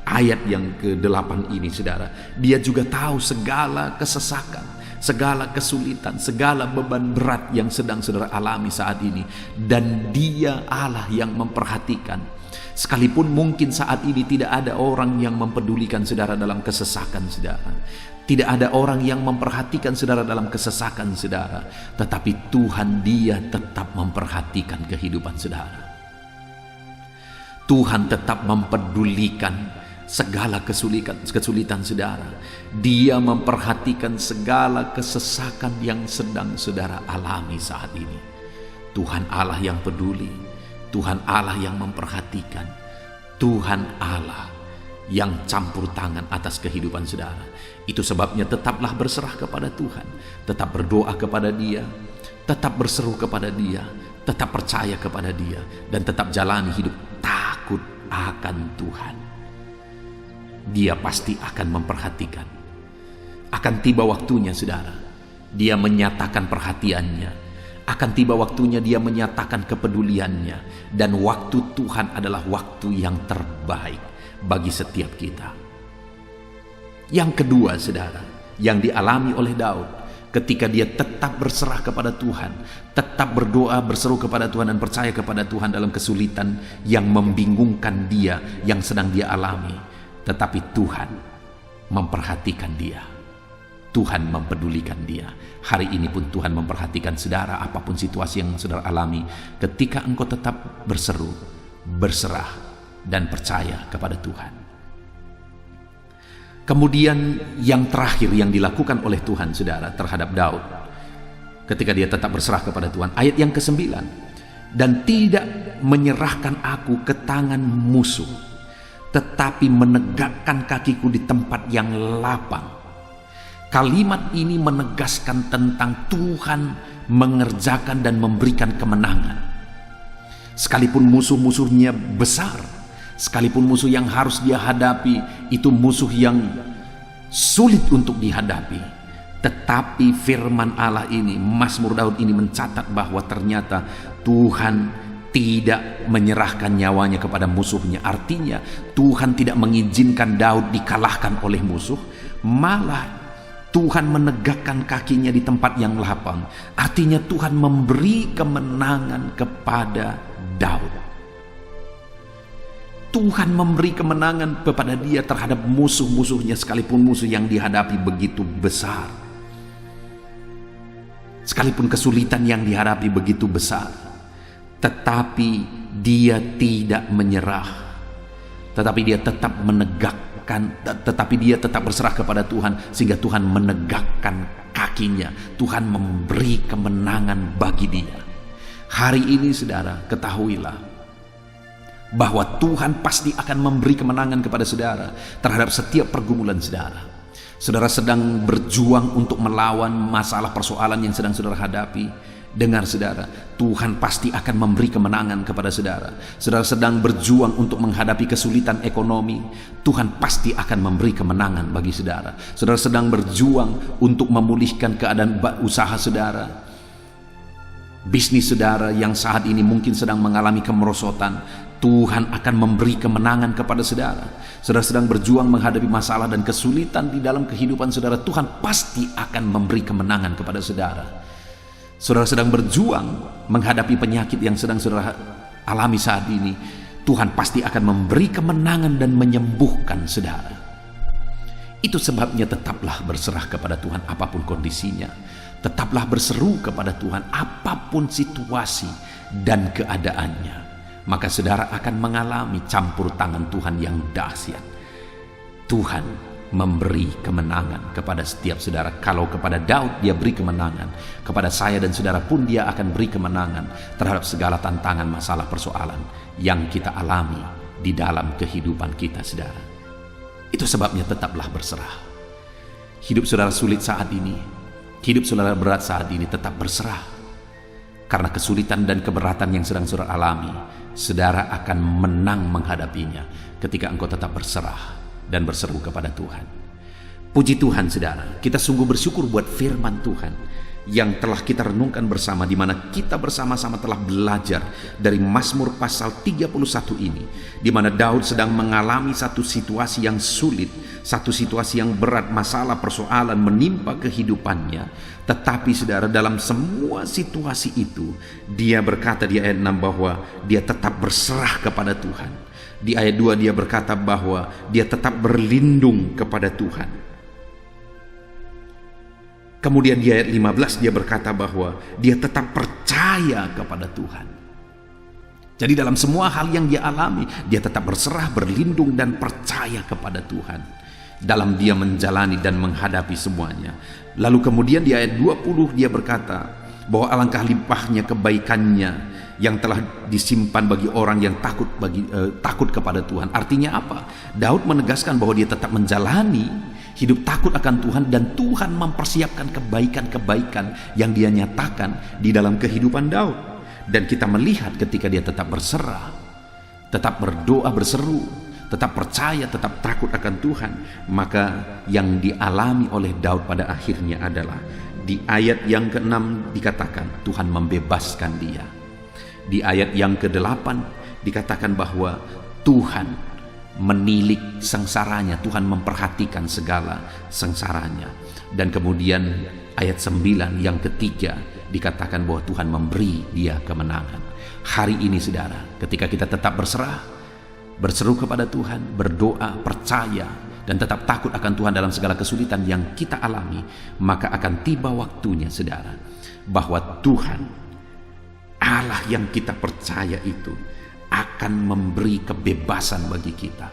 ayat yang ke-8 ini saudara. Dia juga tahu segala kesesakan, segala kesulitan, segala beban berat yang sedang saudara alami saat ini. Dan dia Allah yang memperhatikan. Sekalipun mungkin saat ini tidak ada orang yang mempedulikan saudara dalam kesesakan saudara, tidak ada orang yang memperhatikan saudara dalam kesesakan saudara, tetapi Tuhan dia tetap memperhatikan kehidupan saudara. Tuhan tetap mempedulikan segala kesulitan saudara. Dia memperhatikan segala kesesakan yang sedang saudara alami saat ini. Tuhan Allah yang peduli, Tuhan Allah yang memperhatikan, Tuhan Allah yang campur tangan atas kehidupan saudara. Itu sebabnya tetaplah berserah kepada Tuhan, tetap berdoa kepada Dia, tetap berseru kepada Dia, tetap percaya kepada Dia, dan tetap jalani hidup takut akan Tuhan. Dia pasti akan memperhatikan. Akan tiba waktunya saudara, Dia menyatakan perhatiannya. Akan tiba waktunya dia menyatakan kepeduliannya. Dan waktu Tuhan adalah waktu yang terbaik bagi setiap kita. Yang kedua saudara, yang dialami oleh Daud ketika dia tetap berserah kepada Tuhan, tetap berdoa, berseru kepada Tuhan, dan percaya kepada Tuhan dalam kesulitan yang membingungkan dia, yang sedang dia alami. Tetapi Tuhan memperhatikan dia, Tuhan mempedulikan dia. Hari ini pun Tuhan memperhatikan saudara, apapun situasi yang saudara alami. Ketika engkau tetap berseru, berserah, dan percaya kepada Tuhan. Kemudian yang terakhir yang dilakukan oleh Tuhan saudara terhadap Daud, ketika dia tetap berserah kepada Tuhan, ayat yang ke-9, dan tidak menyerahkan aku ke tangan musuh, tetapi menegakkan kakiku di tempat yang lapang. Kalimat ini menegaskan tentang Tuhan mengerjakan dan memberikan kemenangan. Sekalipun musuh-musuhnya besar, sekalipun musuh yang harus dia hadapi itu musuh yang sulit untuk dihadapi, tetapi firman Allah ini, Mazmur Daud ini mencatat bahwa ternyata Tuhan tidak menyerahkan nyawanya kepada musuhnya. Artinya Tuhan tidak mengizinkan Daud dikalahkan oleh musuh, malah Tuhan menegakkan kakinya di tempat yang lapang. Artinya Tuhan memberi kemenangan kepada Daud. Tuhan memberi kemenangan kepada dia terhadap musuh-musuhnya, sekalipun musuh yang dihadapi begitu besar, sekalipun kesulitan yang dihadapi begitu besar. Tetapi dia tidak menyerah, tetapi dia tetap tetapi dia tetap berserah kepada Tuhan, sehingga Tuhan menegakkan kakinya. Tuhan memberi kemenangan bagi dia. Hari ini saudara, ketahuilah bahwa Tuhan pasti akan memberi kemenangan kepada saudara terhadap setiap pergumulan saudara. Saudara sedang berjuang untuk melawan masalah persoalan yang sedang saudara hadapi. Dengar saudara, Tuhan pasti akan memberi kemenangan kepada saudara. Saudara sedang berjuang untuk menghadapi kesulitan ekonomi, Tuhan pasti akan memberi kemenangan bagi saudara. Saudara sedang berjuang untuk memulihkan keadaan usaha saudara, bisnis saudara yang saat ini mungkin sedang mengalami kemerosotan, Tuhan akan memberi kemenangan kepada saudara. Saudara sedang berjuang menghadapi masalah dan kesulitan di dalam kehidupan saudara, Tuhan pasti akan memberi kemenangan kepada saudara. Saudara sedang berjuang menghadapi penyakit yang sedang saudara alami saat ini, Tuhan pasti akan memberi kemenangan dan menyembuhkan saudara. Itu sebabnya tetaplah berserah kepada Tuhan apapun kondisinya. Tetaplah berseru kepada Tuhan apapun situasi dan keadaannya. Maka saudara akan mengalami campur tangan Tuhan yang dahsyat. Tuhan memberi kemenangan kepada setiap saudara. Kalau kepada Daud dia beri kemenangan, kepada saya dan saudara pun dia akan beri kemenangan terhadap segala tantangan, masalah, persoalan yang kita alami di dalam kehidupan kita saudara. Itu sebabnya tetaplah berserah. Hidup saudara sulit saat ini, hidup saudara berat saat ini, tetap berserah. Karena kesulitan dan keberatan yang sedang saudara alami, saudara akan menang menghadapinya ketika engkau tetap berserah dan berseru kepada Tuhan. Puji Tuhan saudara, kita sungguh bersyukur buat firman Tuhan yang telah kita renungkan bersama, di mana kita bersama-sama telah belajar dari Mazmur pasal 31 ini, di mana Daud sedang mengalami satu situasi yang sulit, satu situasi yang berat, masalah persoalan menimpa kehidupannya. Tetapi saudara, dalam semua situasi itu dia berkata di ayat 6 bahwa dia tetap berserah kepada Tuhan. Di ayat 2 dia berkata bahwa dia tetap berlindung kepada Tuhan. Kemudian di ayat 15 dia berkata bahwa dia tetap percaya kepada Tuhan. Jadi dalam semua hal yang dia alami, dia tetap berserah, berlindung dan percaya kepada Tuhan dalam dia menjalani dan menghadapi semuanya. Lalu kemudian di ayat 20 dia berkata bahwa alangkah limpahnya kebaikannya yang telah disimpan bagi orang yang takut kepada Tuhan. Artinya apa? Daud menegaskan bahwa dia tetap menjalani hidup takut akan Tuhan, dan Tuhan mempersiapkan kebaikan-kebaikan yang dia nyatakan di dalam kehidupan Daud. Dan kita melihat ketika dia tetap berserah, tetap berdoa, berseru, tetap percaya, tetap takut akan Tuhan, maka yang dialami oleh Daud pada akhirnya adalah di ayat yang ke-6 dikatakan Tuhan membebaskan dia. Di ayat yang ke-8 dikatakan bahwa Tuhan menilik sengsaranya, Tuhan memperhatikan segala sengsaranya. Dan kemudian ayat 9 yang ketiga dikatakan bahwa Tuhan memberi dia kemenangan. Hari ini saudara, ketika kita tetap berserah, berseru kepada Tuhan, berdoa, percaya, dan tetap takut akan Tuhan dalam segala kesulitan yang kita alami, maka akan tiba waktunya saudara, bahwa Tuhan, Allah yang kita percaya itu, akan memberi kebebasan bagi kita,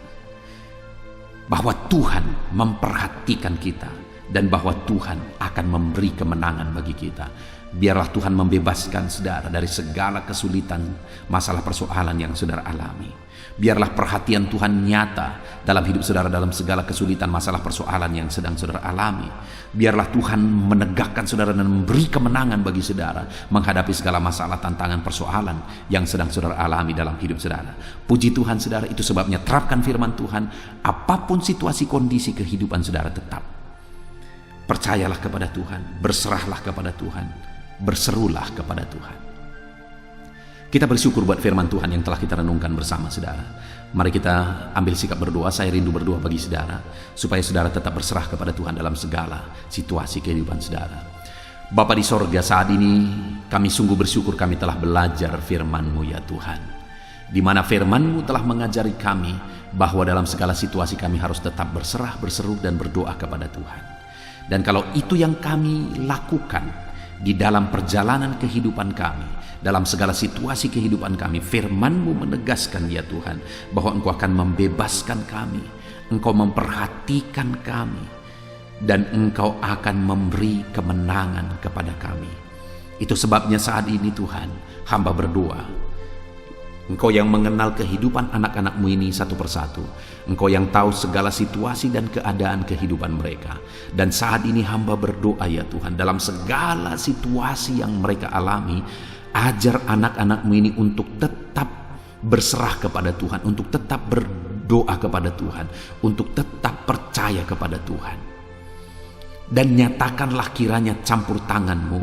bahwa Tuhan memperhatikan kita, dan bahwa Tuhan akan memberi kemenangan bagi kita. Biarlah Tuhan membebaskan saudara dari segala kesulitan, masalah persoalan yang saudara alami. Biarlah perhatian Tuhan nyata dalam hidup saudara dalam segala kesulitan, masalah persoalan yang sedang saudara alami. Biarlah Tuhan menegakkan saudara dan memberi kemenangan bagi saudara menghadapi segala masalah, tantangan, persoalan yang sedang saudara alami dalam hidup saudara. Puji Tuhan saudara, itu sebabnya terapkan firman Tuhan. Apapun situasi kondisi kehidupan saudara, tetap percayalah kepada Tuhan, berserahlah kepada Tuhan, berserulah kepada Tuhan. Kita bersyukur buat firman Tuhan yang telah kita renungkan bersama saudara. Mari kita ambil sikap berdoa. Saya rindu berdoa bagi saudara, supaya saudara tetap berserah kepada Tuhan dalam segala situasi kehidupan saudara. Bapa di sorga, saat ini kami sungguh bersyukur kami telah belajar firman-Mu ya Tuhan, di mana firman-Mu telah mengajari kami bahwa dalam segala situasi kami harus tetap berserah, berseru dan berdoa kepada Tuhan. Dan kalau itu yang kami lakukan di dalam perjalanan kehidupan kami, dalam segala situasi kehidupan kami, firman-Mu menegaskan ya Tuhan, bahwa Engkau akan membebaskan kami, Engkau memperhatikan kami, dan Engkau akan memberi kemenangan kepada kami. Itu sebabnya saat ini Tuhan, hamba berdoa, Engkau yang mengenal kehidupan anak-anak-Mu ini satu persatu, Engkau yang tahu segala situasi dan keadaan kehidupan mereka. Dan saat ini hamba berdoa ya Tuhan, dalam segala situasi yang mereka alami, ajar anak-anak-Mu ini untuk tetap berserah kepada Tuhan, untuk tetap berdoa kepada Tuhan, untuk tetap percaya kepada Tuhan. Dan nyatakanlah kiranya campur tangan-Mu,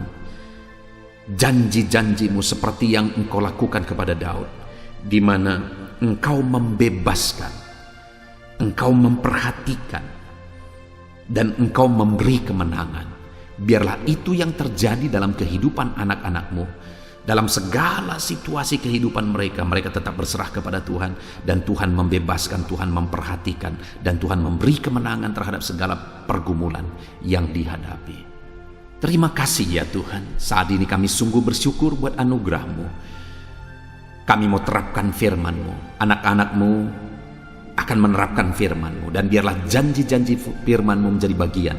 janji-janji-Mu seperti yang Engkau lakukan kepada Daud, di mana Engkau membebaskan, Engkau memperhatikan, dan Engkau memberi kemenangan. Biarlah itu yang terjadi dalam kehidupan anak-anak-Mu. Dalam segala situasi kehidupan mereka, mereka tetap berserah kepada Tuhan, dan Tuhan membebaskan, Tuhan memperhatikan, dan Tuhan memberi kemenangan terhadap segala pergumulan yang dihadapi. Terima kasih ya Tuhan, saat ini kami sungguh bersyukur buat anugerah-Mu. Kami mau terapkan firman-Mu, anak-anak-Mu akan menerapkan firman-Mu, dan biarlah janji-janji firman-Mu menjadi bagian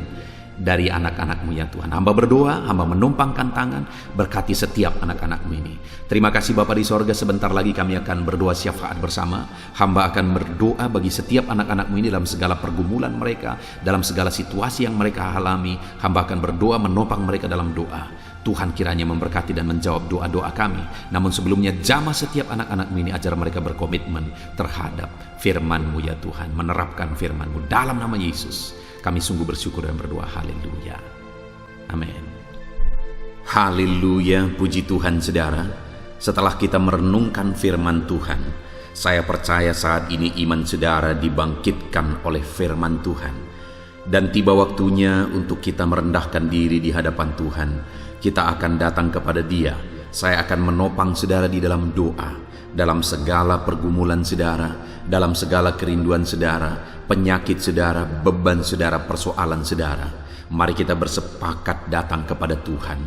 dari anak-anak-Mu ya Tuhan. Hamba berdoa, hamba menumpangkan tangan, berkati setiap anak-anak-Mu ini. Terima kasih Bapa di sorga, sebentar lagi kami akan berdoa syafaat bersama. Hamba akan berdoa bagi setiap anak-anak-Mu ini dalam segala pergumulan mereka, dalam segala situasi yang mereka alami. Hamba akan berdoa menopang mereka dalam doa. Tuhan kiranya memberkati dan menjawab doa-doa kami. Namun sebelumnya jamah setiap anak-anak-Mu ini, ajar mereka berkomitmen terhadap firman-Mu ya Tuhan, menerapkan firman-Mu dalam nama Yesus. Kami sungguh bersyukur dan berdoa. Haleluya. Amin. Haleluya, puji Tuhan saudara. Setelah kita merenungkan firman Tuhan, saya percaya saat ini iman saudara dibangkitkan oleh firman Tuhan. Dan tiba waktunya untuk kita merendahkan diri di hadapan Tuhan. Kita akan datang kepada Dia. Saya akan menopang saudara di dalam doa, dalam segala pergumulan saudara, dalam segala kerinduan saudara, penyakit saudara, beban saudara, persoalan saudara. Mari kita bersepakat datang kepada Tuhan.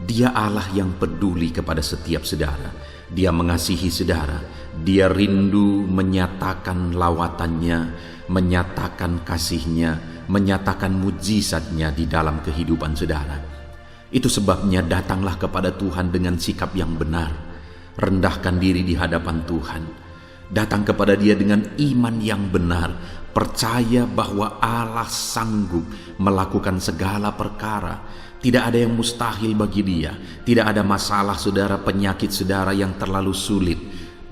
Dia Allah yang peduli kepada setiap saudara. Dia mengasihi saudara. Dia rindu menyatakan lawatannya, menyatakan kasihnya, menyatakan mujizatnya di dalam kehidupan saudara. Itu sebabnya datanglah kepada Tuhan dengan sikap yang benar. Rendahkan diri di hadapan Tuhan. Datang kepada Dia dengan iman yang benar. Percaya bahwa Allah sanggup melakukan segala perkara. Tidak ada yang mustahil bagi Dia. Tidak ada masalah saudara, penyakit saudara yang terlalu sulit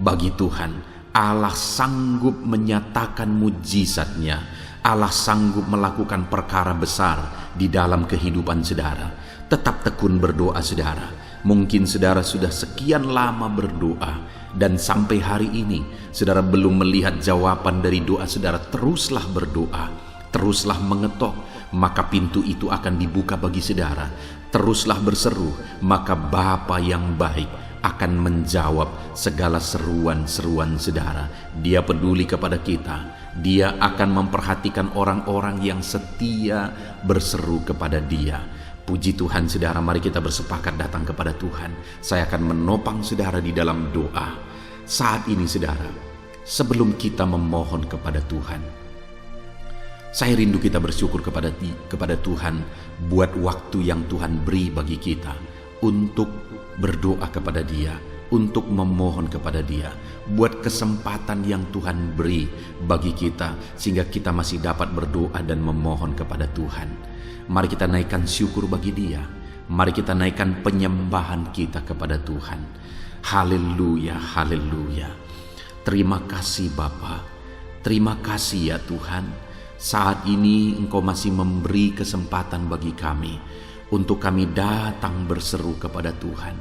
bagi Tuhan. Allah sanggup menyatakan mujizatnya. Allah sanggup melakukan perkara besar di dalam kehidupan saudara. Tetap tekun berdoa saudara. Mungkin saudara sudah sekian lama berdoa dan sampai hari ini saudara belum melihat jawaban dari doa saudara. Teruslah berdoa, teruslah mengetok, maka pintu itu akan dibuka bagi saudara. Teruslah berseru, maka Bapa yang baik akan menjawab segala seruan-seruan saudara. Dia peduli kepada kita. Dia akan memperhatikan orang-orang yang setia berseru kepada Dia. Puji Tuhan saudara, mari kita bersepakat datang kepada Tuhan. Saya akan menopang saudara di dalam doa. Saat ini saudara, sebelum kita memohon kepada Tuhan, saya rindu kita bersyukur kepada Tuhan buat waktu yang Tuhan beri bagi kita untuk berdoa kepada Dia, untuk memohon kepada Dia, buat kesempatan yang Tuhan beri bagi kita sehingga kita masih dapat berdoa dan memohon kepada Tuhan. Mari kita naikkan syukur bagi Dia. Mari kita naikkan penyembahan kita kepada Tuhan. Haleluya, haleluya. Terima kasih Bapa. Terima kasih ya Tuhan. Saat ini Engkau masih memberi kesempatan bagi kami untuk kami datang berseru kepada Tuhan,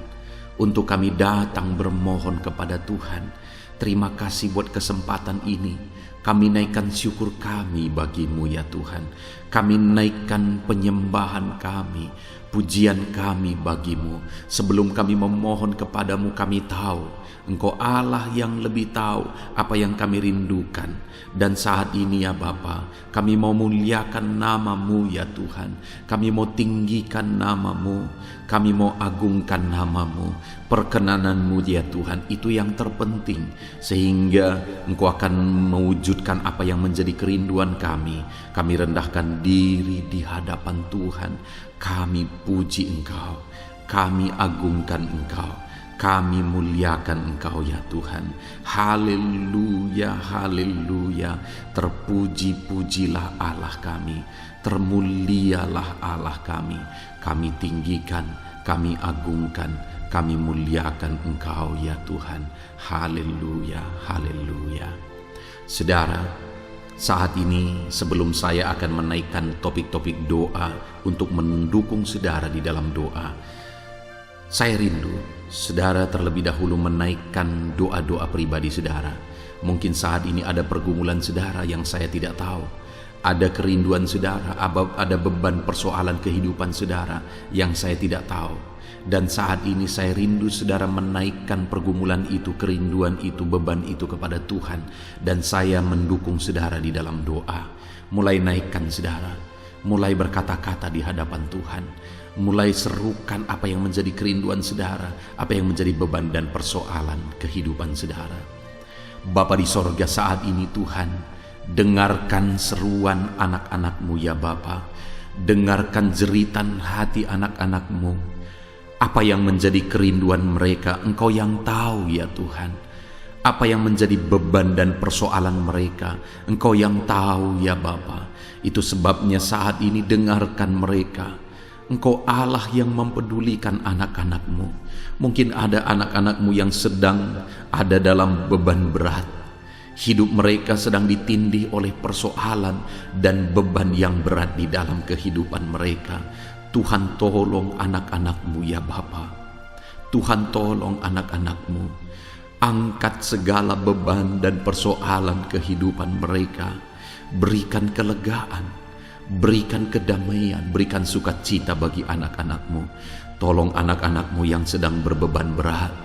untuk kami datang bermohon kepada Tuhan. Terima kasih buat kesempatan ini. Kami naikkan syukur kami bagi-Mu ya Tuhan. Kami naikkan penyembahan kami, pujian kami bagi-Mu. Sebelum kami memohon kepadamu, kami tahu Engkau Allah yang lebih tahu apa yang kami rindukan. Dan saat ini ya Bapa, kami mau muliakan nama-Mu ya Tuhan. Kami mau tinggikan nama-Mu. Kami mau agungkan nama-Mu. Perkenanan-Mu ya Tuhan, itu yang terpenting. Sehingga Engkau akan mewujudkan apa yang menjadi kerinduan kami. Kami rendahkan diri di hadapan Tuhan. Kami puji Engkau. Kami agungkan Engkau. Kami muliakan Engkau ya Tuhan. Haleluya, haleluya. Terpuji-pujilah Allah kami. Termulialah Allah kami. Kami tinggikan, kami agungkan, kami muliakan Engkau ya Tuhan. Haleluya, haleluya. Saudara, saat ini sebelum saya akan menaikkan topik-topik doa untuk mendukung saudara di dalam doa, saya rindu saudara terlebih dahulu menaikkan doa-doa pribadi saudara. Mungkin saat ini ada pergumulan saudara yang saya tidak tahu. Ada kerinduan saudara, ada beban persoalan kehidupan saudara yang saya tidak tahu. Dan saat ini saya rindu saudara menaikkan pergumulan itu, kerinduan itu, beban itu kepada Tuhan. Dan saya mendukung saudara di dalam doa. Mulai naikkan saudara, mulai berkata-kata di hadapan Tuhan. Mulai serukan apa yang menjadi kerinduan saudara, apa yang menjadi beban dan persoalan kehidupan saudara. Bapa di sorga, saat ini Tuhan, dengarkan seruan anak-anak-Mu ya Bapa. Dengarkan jeritan hati anak-anak-Mu. Apa yang menjadi kerinduan mereka, Engkau yang tahu ya Tuhan. Apa yang menjadi beban dan persoalan mereka, Engkau yang tahu ya Bapa. Itu sebabnya saat ini dengarkan mereka. Engkau Allah yang mempedulikan anak-anak-Mu. Mungkin ada anak-anak-Mu yang sedang ada dalam beban berat. Hidup mereka sedang ditindih oleh persoalan dan beban yang berat di dalam kehidupan mereka. Tuhan tolong anak-anak-Mu ya Bapa. Tuhan tolong anak-anak-Mu. Angkat segala beban dan persoalan kehidupan mereka. Berikan kelegaan, berikan kedamaian, berikan sukacita bagi anak-anak-Mu. Tolong anak-anak-Mu yang sedang berbeban berat.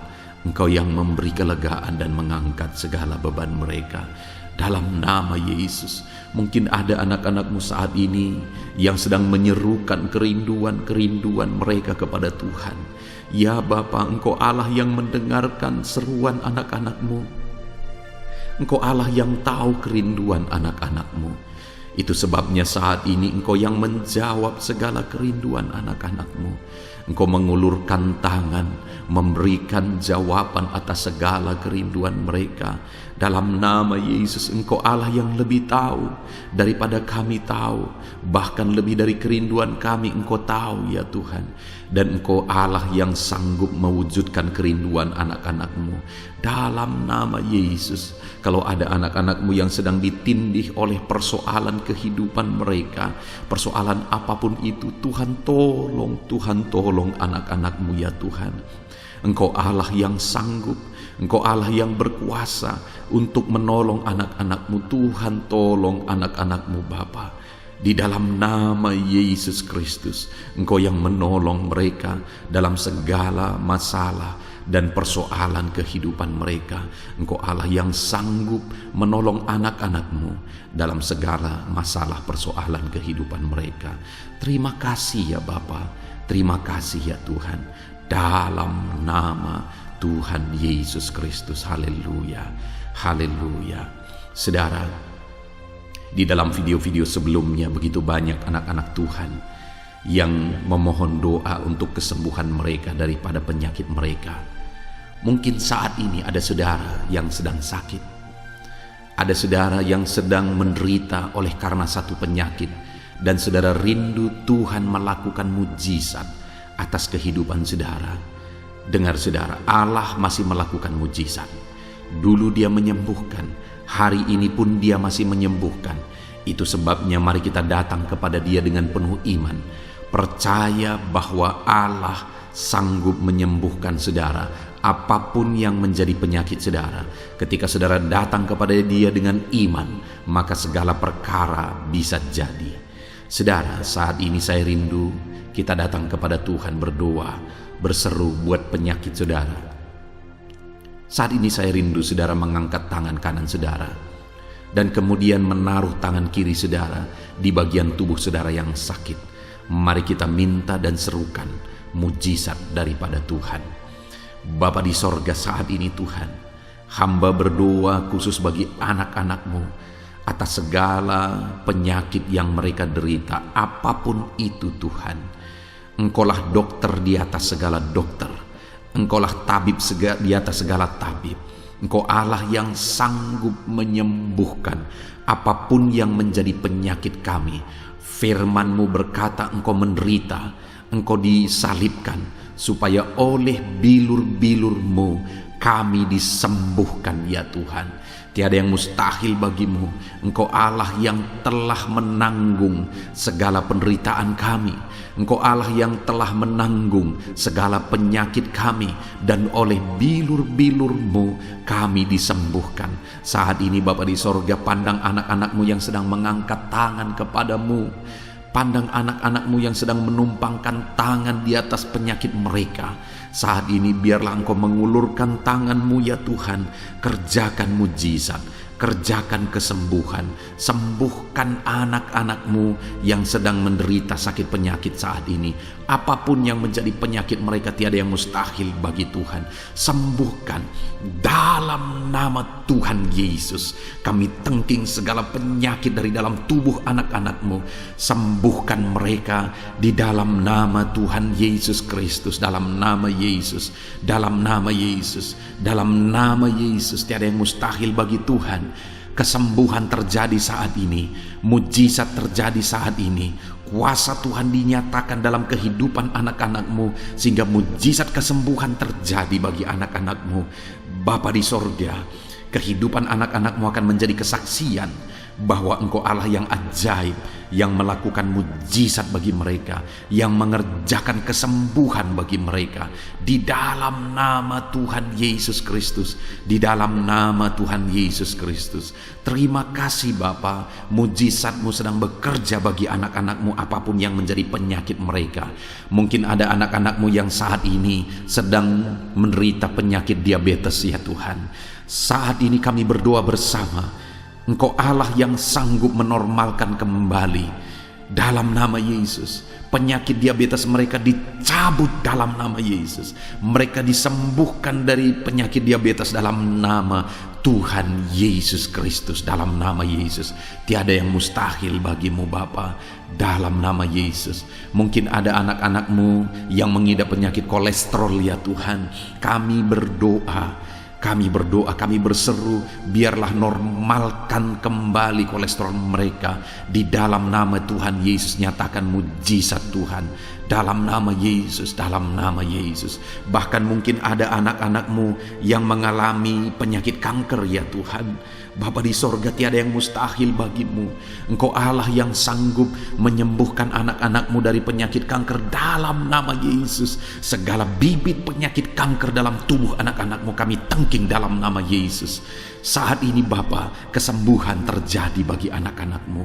Engkau yang memberi kelegaan dan mengangkat segala beban mereka. Dalam nama Yesus, mungkin ada anak-anak-Mu saat ini yang sedang menyerukan kerinduan-kerinduan mereka kepada Tuhan. Ya Bapa, Engkau Allah yang mendengarkan seruan anak-anak-Mu. Engkau Allah yang tahu kerinduan anak-anak-Mu. Itu sebabnya saat ini Engkau yang menjawab segala kerinduan anak-anak-Mu. Engkau mengulurkan tangan, memberikan jawaban atas segala kerinduan mereka. Dalam nama Yesus, Engkau Allah yang lebih tahu daripada kami tahu. Bahkan lebih dari kerinduan kami Engkau tahu ya Tuhan. Dan Engkau Allah yang sanggup mewujudkan kerinduan anak-anak-Mu. Dalam nama Yesus, kalau ada anak-anak-Mu yang sedang ditindih oleh persoalan kehidupan mereka, persoalan apapun itu, Tuhan tolong anak-anak-Mu ya Tuhan. Engkau Allah yang sanggup, Engkau Allah yang berkuasa untuk menolong anak-anak-Mu. Tuhan tolong anak-anak-Mu Bapa. Di dalam nama Yesus Kristus, Engkau yang menolong mereka dalam segala masalah dan persoalan kehidupan mereka. Engkau Allah yang sanggup menolong anak-anak-Mu dalam segala masalah persoalan kehidupan mereka. Terima kasih ya Bapa, terima kasih ya Tuhan. Dalam nama Tuhan Yesus Kristus, haleluya, haleluya. Saudara, di dalam video-video sebelumnya begitu banyak anak-anak Tuhan yang memohon doa untuk kesembuhan mereka daripada penyakit mereka. Mungkin saat ini ada saudara yang sedang sakit. Ada saudara yang sedang menderita oleh karena satu penyakit. Dan saudara rindu Tuhan melakukan mujizat atas kehidupan saudara. Dengar saudara, Allah masih melakukan mujizat. Dulu Dia menyembuhkan, hari ini pun Dia masih menyembuhkan. Itu sebabnya mari kita datang kepada Dia dengan penuh iman. Percaya bahwa Allah sanggup menyembuhkan saudara, apapun yang menjadi penyakit saudara. Ketika saudara datang kepada Dia dengan iman, maka segala perkara bisa jadi. Saudara, saat ini saya rindu kita datang kepada Tuhan berdoa, berseru buat penyakit saudara. Saat ini saya rindu saudara mengangkat tangan kanan saudara dan kemudian menaruh tangan kiri saudara di bagian tubuh saudara yang sakit. Mari kita minta dan serukan mujizat daripada Tuhan. Bapa di sorga, saat ini Tuhan, hamba berdoa khusus bagi anak-anak-Mu atas segala penyakit yang mereka derita, apapun itu Tuhan. Engkaulah dokter di atas segala dokter, Engkaulah tabib di atas segala tabib. Engkau Allah yang sanggup menyembuhkan apapun yang menjadi penyakit kami. Firman-Mu berkata Engkau menderita, Engkau disalibkan, supaya oleh bilur-bilur-Mu kami disembuhkan ya Tuhan. Tiada yang mustahil bagimu. Engkau Allah yang telah menanggung segala penderitaan kami. Engkau Allah yang telah menanggung segala penyakit kami. Dan oleh bilur-bilur-Mu kami disembuhkan. Saat ini Bapa di sorga, pandang anak-anak-Mu yang sedang mengangkat tangan kepadamu. Pandang anak-anak-Mu yang sedang menumpangkan tangan di atas penyakit mereka. Saat ini biarlah Engkau mengulurkan tangan-Mu ya Tuhan. Kerjakan mujizat, kerjakan kesembuhan, sembuhkan anak-anakmu yang sedang menderita sakit penyakit saat ini. Apapun yang menjadi penyakit mereka, tiada yang mustahil bagi Tuhan. Sembuhkan dalam nama Tuhan Yesus. Kami tengking segala penyakit dari dalam tubuh anak-anakmu. Sembuhkan mereka di dalam nama Tuhan Yesus Kristus, dalam nama Yesus, dalam nama Yesus, dalam nama Yesus. Tiada yang mustahil bagi Tuhan. Kesembuhan terjadi saat ini, mujizat terjadi saat ini, kuasa Tuhan dinyatakan dalam kehidupan anak-anakmu, sehingga mujizat kesembuhan terjadi bagi anak-anakmu. Bapa di sorga, kehidupan anak-anakmu akan menjadi kesaksian bahwa Engkau Allah yang ajaib, yang melakukan mujizat bagi mereka, yang mengerjakan kesembuhan bagi mereka, di dalam nama Tuhan Yesus Kristus, di dalam nama Tuhan Yesus Kristus. Terima kasih Bapa, mujizat-Mu sedang bekerja bagi anak-anak-Mu apapun yang menjadi penyakit mereka. Mungkin ada anak-anak-Mu yang saat ini sedang menderita penyakit diabetes ya Tuhan. Saat ini kami berdoa bersama, Engkau Allah yang sanggup menormalkan kembali dalam nama Yesus. Penyakit diabetes mereka dicabut dalam nama Yesus. Mereka disembuhkan dari penyakit diabetes dalam nama Tuhan Yesus Kristus, dalam nama Yesus. Tiada yang mustahil bagimu Bapa, dalam nama Yesus. Mungkin ada anak-anakmu yang mengidap penyakit kolesterol ya Tuhan. Kami berdoa, kami berseru, biarlah normalkan kembali kolesterol mereka. Di dalam nama Tuhan Yesus, nyatakan mujizat Tuhan. Dalam nama Yesus, dalam nama Yesus. Bahkan mungkin ada anak-anakmu yang mengalami penyakit kanker ya Tuhan. Bapa di sorga, tiada yang mustahil bagimu. Engkau Allah yang sanggup menyembuhkan anak-anakmu dari penyakit kanker dalam nama Yesus. Segala bibit penyakit kanker dalam tubuh anak-anakmu kami tengking dalam nama Yesus. Saat ini Bapa, kesembuhan terjadi bagi anak-anakmu.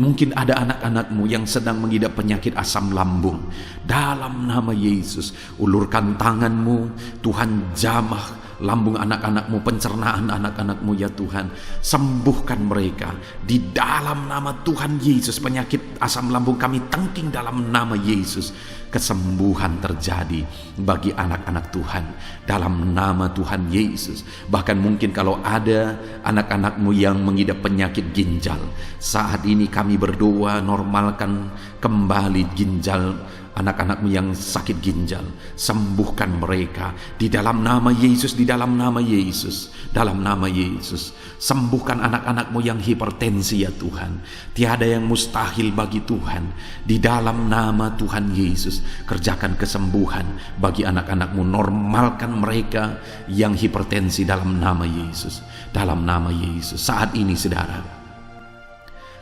Mungkin ada anak-anakmu yang sedang mengidap penyakit asam lambung. Dalam nama Yesus, ulurkan tanganmu, Tuhan jamah lambung anak-anakmu, pencernaan anak-anakmu ya Tuhan. Sembuhkan mereka di dalam nama Tuhan Yesus. Penyakit asam lambung kami tengking dalam nama Yesus. Kesembuhan terjadi bagi anak-anak Tuhan dalam nama Tuhan Yesus. Bahkan mungkin kalau ada anak-anakmu yang mengidap penyakit ginjal, saat ini kami berdoa, normalkan kembali ginjal anak-anakmu yang sakit ginjal. Sembuhkan mereka di dalam nama Yesus, di dalam nama Yesus, dalam nama Yesus. Sembuhkan anak-anakmu yang hipertensi ya Tuhan. Tiada yang mustahil bagi Tuhan. Di dalam nama Tuhan Yesus, kerjakan kesembuhan bagi anak-anakmu. Normalkan mereka yang hipertensi dalam nama Yesus, dalam nama Yesus. Saat ini saudara,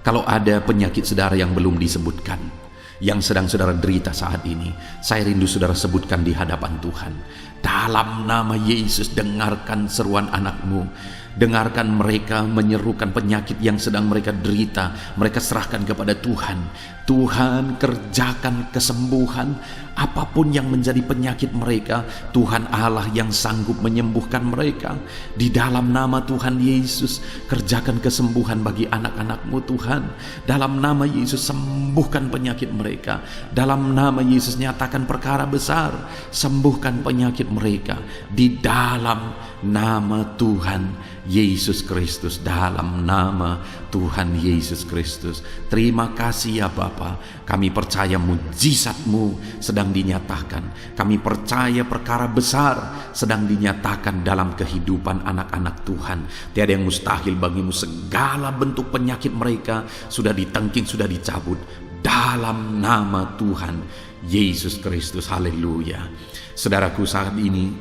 kalau ada penyakit saudara yang belum disebutkan, yang sedang saudara derita saat ini, saya rindu saudara sebutkan di hadapan Tuhan. Dalam nama Yesus, dengarkan seruan anakmu. Dengarkan mereka menyerukan penyakit yang sedang mereka derita. Mereka serahkan kepada Tuhan. Tuhan, kerjakan kesembuhan apapun yang menjadi penyakit mereka. Tuhan Allah yang sanggup menyembuhkan mereka. Di dalam nama Tuhan Yesus, kerjakan kesembuhan bagi anak-anakmu Tuhan. Dalam nama Yesus, sembuhkan penyakit mereka. Dalam nama Yesus, nyatakan perkara besar. Sembuhkan penyakit mereka. Di dalam nama Tuhan Yesus Kristus, dalam nama Tuhan Yesus Kristus. Terima kasih ya Bapa. Kami percaya mujizat-Mu sedang dinyatakan. Kami percaya perkara besar sedang dinyatakan dalam kehidupan anak-anak Tuhan. Tiada yang mustahil bagimu. Segala bentuk penyakit mereka sudah ditengking, sudah dicabut dalam nama Tuhan Yesus Kristus. Haleluya. Saudaraku, saat ini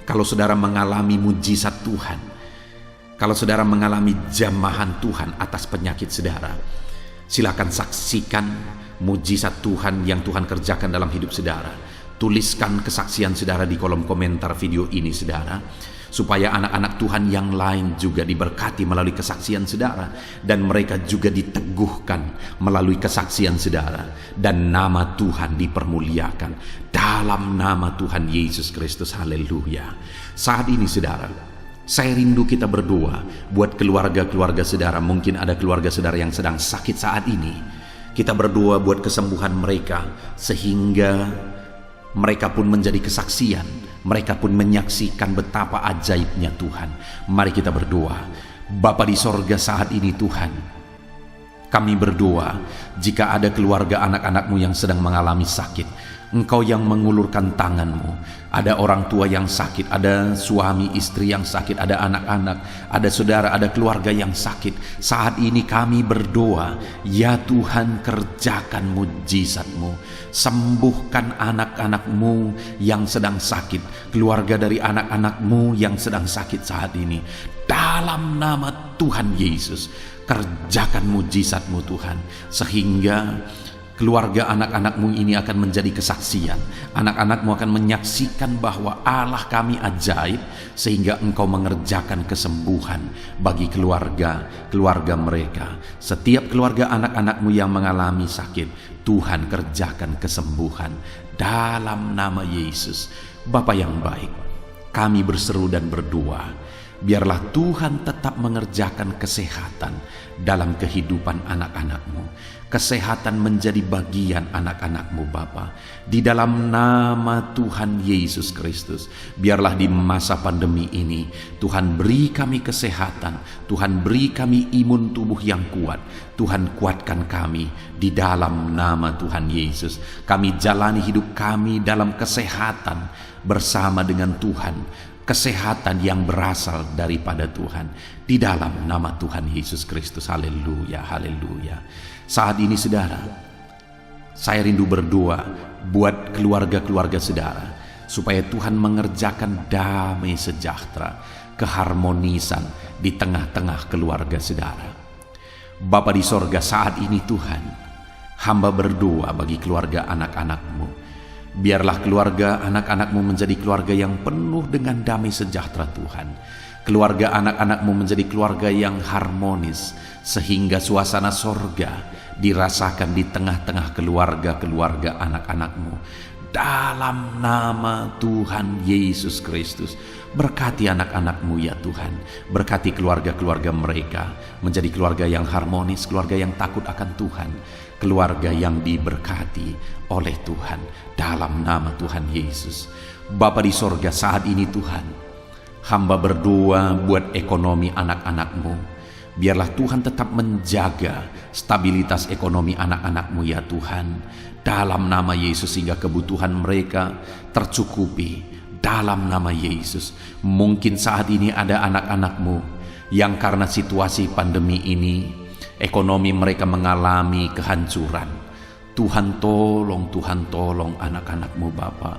kalau saudara mengalami mujizat Tuhan, kalau saudara mengalami jamahan Tuhan atas penyakit saudara, silakan saksikan mujizat Tuhan yang Tuhan kerjakan dalam hidup saudara. Tuliskan kesaksian saudara di kolom komentar video ini saudara, supaya anak-anak Tuhan yang lain juga diberkati melalui kesaksian saudara, dan mereka juga diteguhkan melalui kesaksian saudara, dan nama Tuhan dipermuliakan dalam nama Tuhan Yesus Kristus. Haleluya. Saat ini saudara, Saya rindu kita berdoa buat keluarga-keluarga saudara. Mungkin ada keluarga saudara yang sedang sakit saat ini. Kita berdoa buat kesembuhan mereka, sehingga mereka pun menjadi kesaksian. Mereka pun menyaksikan betapa ajaibnya Tuhan. Mari kita berdoa. Bapa di sorga, saat ini Tuhan, kami berdoa jika ada keluarga anak-anak-Mu yang sedang mengalami sakit. Engkau yang mengulurkan tangan-Mu. Ada orang tua yang sakit, ada suami istri yang sakit, ada anak-anak, ada saudara, ada keluarga yang sakit. Saat ini kami berdoa, ya Tuhan, kerjakan mujizat-Mu. Sembuhkan anak-anak-Mu yang sedang sakit, keluarga dari anak-anak-Mu yang sedang sakit saat ini. Dalam nama Tuhan Yesus, kerjakan mujizat-Mu Tuhan, sehingga keluarga anak-anak-Mu ini akan menjadi kesaksian. Anak-anak-Mu akan menyaksikan bahwa Allah kami ajaib, sehingga Engkau mengerjakan kesembuhan bagi keluarga mereka. Setiap keluarga anak-anak-Mu yang mengalami sakit, Tuhan kerjakan kesembuhan dalam nama Yesus. Bapa yang baik, kami berseru dan berdoa, biarlah Tuhan tetap mengerjakan kesehatan dalam kehidupan anak-anak-Mu. Kesehatan menjadi bagian anak-anak-Mu Bapa. Di dalam nama Tuhan Yesus Kristus, biarlah di masa pandemi ini Tuhan beri kami kesehatan, Tuhan beri kami imun tubuh yang kuat. Tuhan kuatkan kami di dalam nama Tuhan Yesus. Kami jalani hidup kami dalam kesehatan bersama dengan Tuhan. Kesehatan yang berasal daripada Tuhan, di dalam nama Tuhan Yesus Kristus. Haleluya, haleluya. Saat ini saudara, saya rindu berdoa buat keluarga-keluarga saudara, supaya Tuhan mengerjakan damai sejahtera, keharmonisan di tengah-tengah keluarga saudara. Bapa di sorga, saat ini Tuhan, hamba berdoa bagi keluarga anak-anak-Mu. Biarlah keluarga anak-anak-Mu menjadi keluarga yang penuh dengan damai sejahtera Tuhan. Keluarga anak-anak-Mu menjadi keluarga yang harmonis, sehingga suasana sorga dirasakan di tengah-tengah keluarga-keluarga anak-anak-Mu. Dalam nama Tuhan Yesus Kristus, berkati anak-anak-Mu ya Tuhan. Berkati keluarga-keluarga mereka menjadi keluarga yang harmonis, keluarga yang takut akan Tuhan, keluarga yang diberkati oleh Tuhan, dalam nama Tuhan Yesus. Bapa di sorga, saat ini Tuhan, hamba berdoa buat ekonomi anak-anak-Mu. Biarlah Tuhan tetap menjaga stabilitas ekonomi anak-anak-Mu ya Tuhan, dalam nama Yesus, sehingga kebutuhan mereka tercukupi dalam nama Yesus. Mungkin saat ini ada anak-anak-Mu yang karena situasi pandemi ini ekonomi mereka mengalami kehancuran. Tuhan tolong anak-anak-Mu Bapa.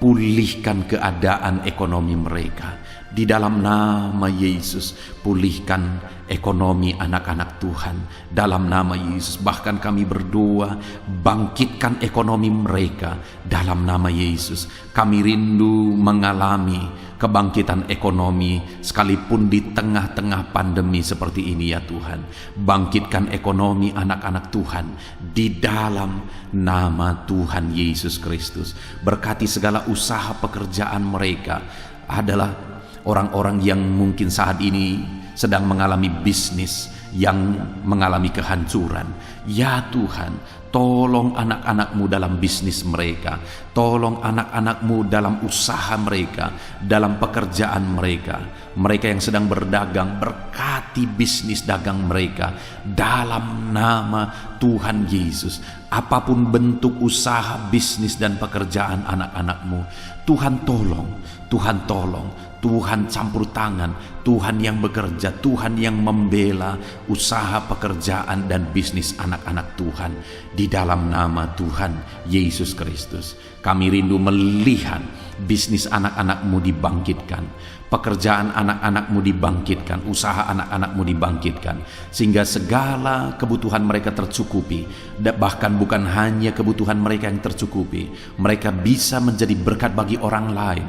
Pulihkan keadaan ekonomi mereka di dalam nama Yesus. Pulihkan ekonomi anak-anak Tuhan dalam nama Yesus. Bahkan kami berdoa, bangkitkan ekonomi mereka dalam nama Yesus. Kami rindu mengalami kebangkitan ekonomi sekalipun di tengah-tengah pandemi seperti ini ya Tuhan. Bangkitkan ekonomi anak-anak Tuhan di dalam nama Tuhan Yesus Kristus. Berkati segala usaha pekerjaan mereka. Adalah orang-orang yang mungkin saat ini sedang mengalami bisnis yang mengalami kehancuran. Ya Tuhan, tolong anak-anak-Mu dalam bisnis mereka. Tolong anak-anak-Mu dalam usaha mereka, dalam pekerjaan mereka. Mereka yang sedang berdagang, berkati bisnis dagang mereka dalam nama Tuhan Yesus. Apapun bentuk usaha, bisnis dan pekerjaan anak-anak-Mu, Tuhan tolong, Tuhan tolong, Tuhan campur tangan, Tuhan yang bekerja, Tuhan yang membela usaha, pekerjaan dan bisnis anak-anak Tuhan di dalam nama Tuhan Yesus Kristus. Kami rindu melihat bisnis anak-anak-Mu dibangkitkan, pekerjaan anak-anak-Mu dibangkitkan, usaha anak-anak-Mu dibangkitkan, sehingga segala kebutuhan mereka tercukupi. Bahkan bukan hanya kebutuhan mereka yang tercukupi, mereka bisa menjadi berkat bagi orang lain.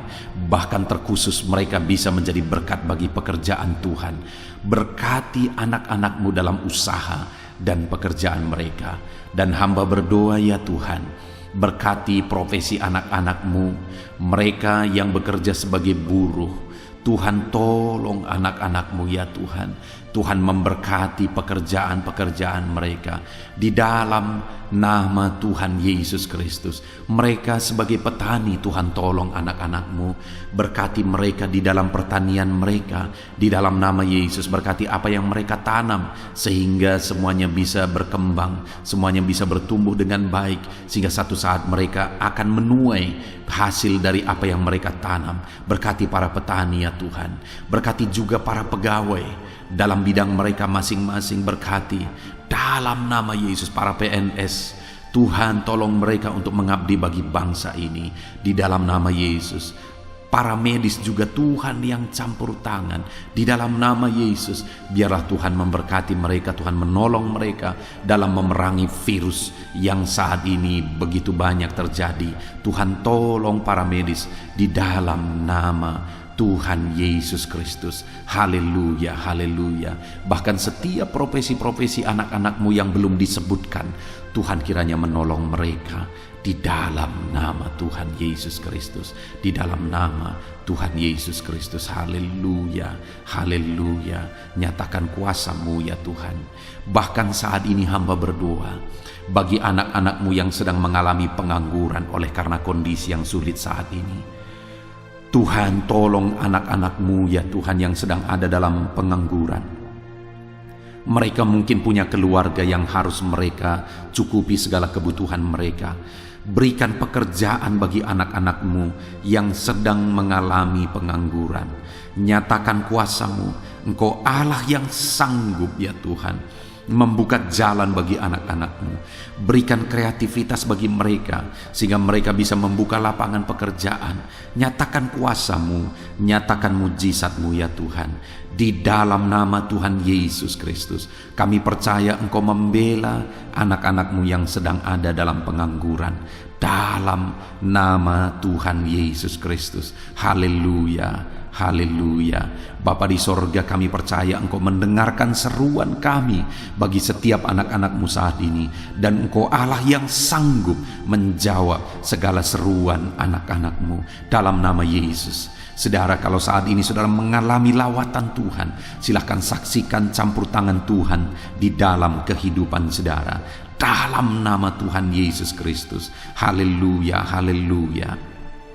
Bahkan terkhusus mereka bisa menjadi berkat bagi pekerjaan Tuhan. Berkati anak-anak-Mu dalam usaha dan pekerjaan mereka. Dan hamba berdoa ya Tuhan, berkati profesi anak-anak-Mu, mereka yang bekerja sebagai buruh. Tuhan tolong anak-anak-Mu ya Tuhan. Tuhan memberkati pekerjaan-pekerjaan mereka di dalam nama Tuhan Yesus Kristus. Mereka sebagai petani, Tuhan tolong anak-anak-Mu. Berkati mereka di dalam pertanian mereka, di dalam nama Yesus. Berkati apa yang mereka tanam, sehingga semuanya bisa berkembang, semuanya bisa bertumbuh dengan baik, sehingga satu saat mereka akan menuai hasil dari apa yang mereka tanam. Berkati para petani ya Tuhan. Berkati juga para pegawai dalam bidang mereka masing-masing. Berkati dalam nama Yesus para PNS. Tuhan tolong mereka untuk mengabdi bagi bangsa ini di dalam nama Yesus. Para medis juga Tuhan yang campur tangan di dalam nama Yesus. Biarlah Tuhan memberkati mereka, Tuhan menolong mereka dalam memerangi virus yang saat ini begitu banyak terjadi. Tuhan tolong para medis di dalam nama Tuhan Yesus Kristus. Haleluya, haleluya. Bahkan setiap profesi-profesi anak-anak-Mu yang belum disebutkan, Tuhan kiranya menolong mereka di dalam nama Tuhan Yesus Kristus. Di dalam nama Tuhan Yesus Kristus. Haleluya, haleluya. Nyatakan kuasa-Mu ya Tuhan. Bahkan saat ini hamba berdoa bagi anak-anak-Mu yang sedang mengalami pengangguran oleh karena kondisi yang sulit saat ini. Tuhan tolong anak-anak-Mu ya Tuhan yang sedang ada dalam pengangguran. Mereka mungkin punya keluarga yang harus mereka cukupi segala kebutuhan mereka. Berikan pekerjaan bagi anak-anak-Mu yang sedang mengalami pengangguran. Nyatakan kuasa-Mu. Engkau Allah yang sanggup ya Tuhan membuka jalan bagi anak-anak-Mu. Berikan kreativitas bagi mereka sehingga mereka bisa membuka lapangan pekerjaan. Nyatakan kuasa-Mu, nyatakan mujizat-Mu ya Tuhan. Di dalam nama Tuhan Yesus Kristus, kami percaya Engkau membela anak-anak-Mu yang sedang ada dalam pengangguran. Dalam nama Tuhan Yesus Kristus. Haleluya. Haleluya. Bapa di sorga, kami percaya Engkau mendengarkan seruan kami bagi setiap anak-anak-Mu saat ini. Dan Engkau Allah yang sanggup menjawab segala seruan anak-anak-Mu dalam nama Yesus. Saudara, kalau saat ini saudara mengalami lawatan Tuhan, silahkan saksikan campur tangan Tuhan di dalam kehidupan saudara. Dalam nama Tuhan Yesus Kristus. Haleluya, haleluya.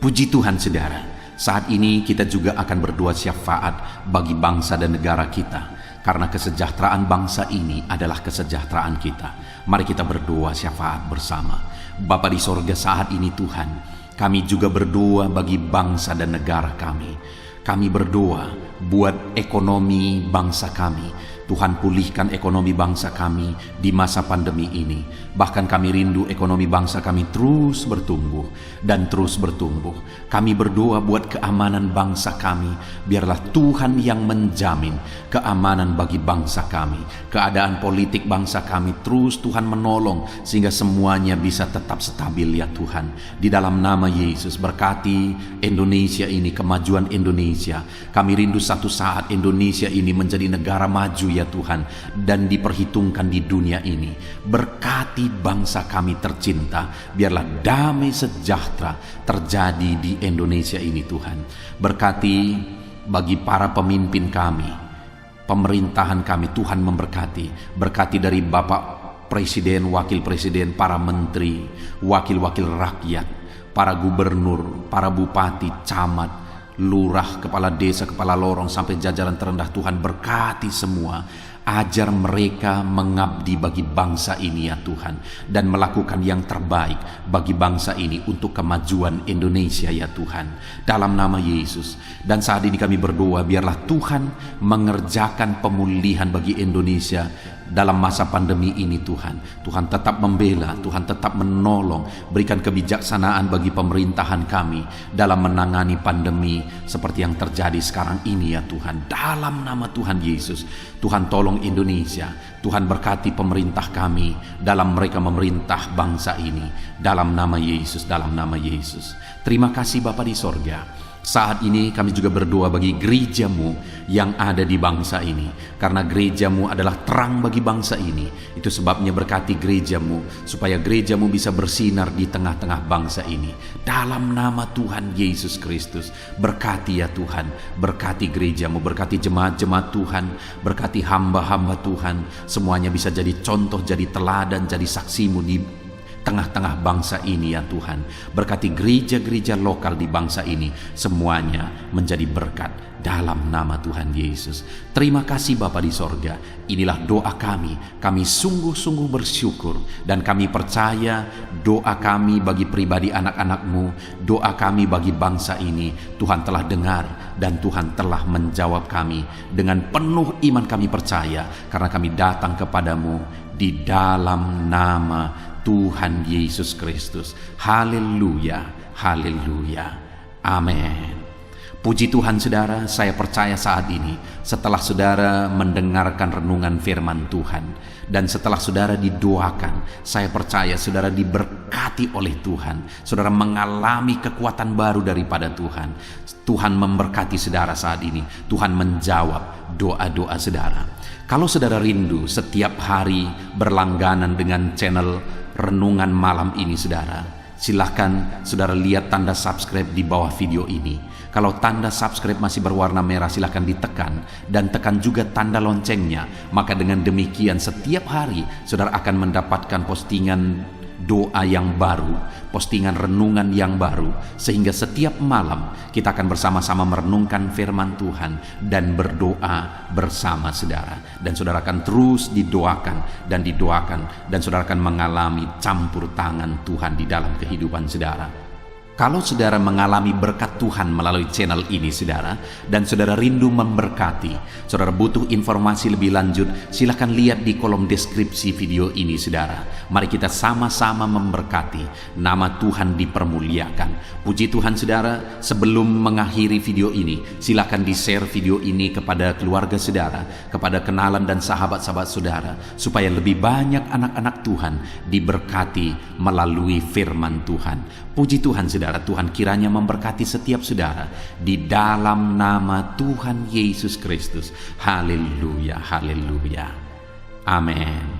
Puji Tuhan saudara. Saat ini kita juga akan berdoa syafaat bagi bangsa dan negara kita. Karena kesejahteraan bangsa ini adalah kesejahteraan kita. Mari kita berdoa syafaat bersama. Bapa di sorga, saat ini Tuhan, kami juga berdoa bagi bangsa dan negara kami. Kami berdoa buat ekonomi bangsa kami. Tuhan pulihkan ekonomi bangsa kami di masa pandemi ini. Bahkan kami rindu ekonomi bangsa kami terus bertumbuh dan terus bertumbuh. Kami berdoa buat keamanan bangsa kami. Biarlah Tuhan yang menjamin keamanan bagi bangsa kami. Keadaan politik bangsa kami terus Tuhan menolong sehingga semuanya bisa tetap stabil ya Tuhan. Di dalam nama Yesus, berkati Indonesia ini, kemajuan Indonesia. Kami rindu satu saat Indonesia ini menjadi negara maju ya Tuhan, dan diperhitungkan di dunia ini. Berkati bangsa kami tercinta, biarlah damai sejahtera terjadi di Indonesia ini Tuhan. Berkati bagi para pemimpin kami, pemerintahan kami, Tuhan memberkati. Berkati dari Bapak Presiden, Wakil Presiden, para menteri, wakil-wakil rakyat, para gubernur, para bupati, camat, lurah, kepala desa, kepala lorong, sampai jajaran terendah. Tuhan berkati semua. Ajar mereka mengabdi bagi bangsa ini ya Tuhan, dan melakukan yang terbaik bagi bangsa ini untuk kemajuan Indonesia ya Tuhan, dalam nama Yesus. Dan saat ini kami berdoa, biarlah Tuhan mengerjakan pemulihan bagi Indonesia dalam masa pandemi ini Tuhan. Tuhan tetap membela, Tuhan tetap menolong. Berikan kebijaksanaan bagi pemerintahan kami dalam menangani pandemi seperti yang terjadi sekarang ini ya Tuhan. Dalam nama Tuhan Yesus, Tuhan tolong Indonesia. Tuhan berkati pemerintah kami dalam mereka memerintah bangsa ini. Dalam nama Yesus, dalam nama Yesus. Terima kasih Bapa di sorga. Saat ini kami juga berdoa bagi gerejamu yang ada di bangsa ini. Karena gerejamu adalah terang bagi bangsa ini. Itu sebabnya berkati gerejamu, supaya gerejamu bisa bersinar di tengah-tengah bangsa ini. Dalam nama Tuhan Yesus Kristus, berkati ya Tuhan. Berkati gerejamu, berkati jemaat-jemaat Tuhan, berkati hamba-hamba Tuhan. Semuanya bisa jadi contoh, jadi teladan, jadi saksimu di tengah-tengah bangsa ini ya Tuhan. Berkati gereja-gereja lokal di bangsa ini, semuanya menjadi berkat dalam nama Tuhan Yesus. Terima kasih Bapa di sorga. Inilah doa kami. Kami sungguh-sungguh bersyukur dan kami percaya doa kami bagi pribadi anak-anak-Mu, doa kami bagi bangsa ini, Tuhan telah dengar dan Tuhan telah menjawab kami. Dengan penuh iman kami percaya, karena kami datang kepadamu di dalam nama Tuhan Yesus Kristus. Haleluya, haleluya, amin. Puji Tuhan saudara, saya percaya saat ini setelah saudara mendengarkan renungan firman Tuhan dan setelah saudara didoakan, saya percaya saudara diberkati oleh Tuhan. Saudara mengalami kekuatan baru daripada Tuhan. Tuhan memberkati saudara saat ini. Tuhan menjawab doa-doa saudara. Kalau saudara rindu setiap hari berlangganan dengan channel renungan malam ini saudara, silahkan saudara lihat tanda subscribe di bawah video ini. Kalau tanda subscribe masih berwarna merah, silahkan ditekan dan tekan juga tanda loncengnya. Maka dengan demikian setiap hari saudara akan mendapatkan postingan doa yang baru, postingan renungan yang baru, sehingga setiap malam kita akan bersama-sama merenungkan firman Tuhan dan berdoa bersama saudara. Dan saudara akan terus didoakan dan didoakan, dan saudara akan mengalami campur tangan Tuhan di dalam kehidupan saudara. Kalau saudara mengalami berkat Tuhan melalui channel ini saudara, dan saudara rindu memberkati, saudara butuh informasi lebih lanjut, silakan lihat di kolom deskripsi video ini saudara. Mari kita sama-sama memberkati, nama Tuhan dipermuliakan. Puji Tuhan saudara, sebelum mengakhiri video ini, silakan di-share video ini kepada keluarga saudara, kepada kenalan dan sahabat-sahabat saudara, supaya lebih banyak anak-anak Tuhan diberkati melalui firman Tuhan. Puji Tuhan saudara, Tuhan kiranya memberkati setiap saudara di dalam nama Tuhan Yesus Kristus. Haleluya, haleluya. Amin.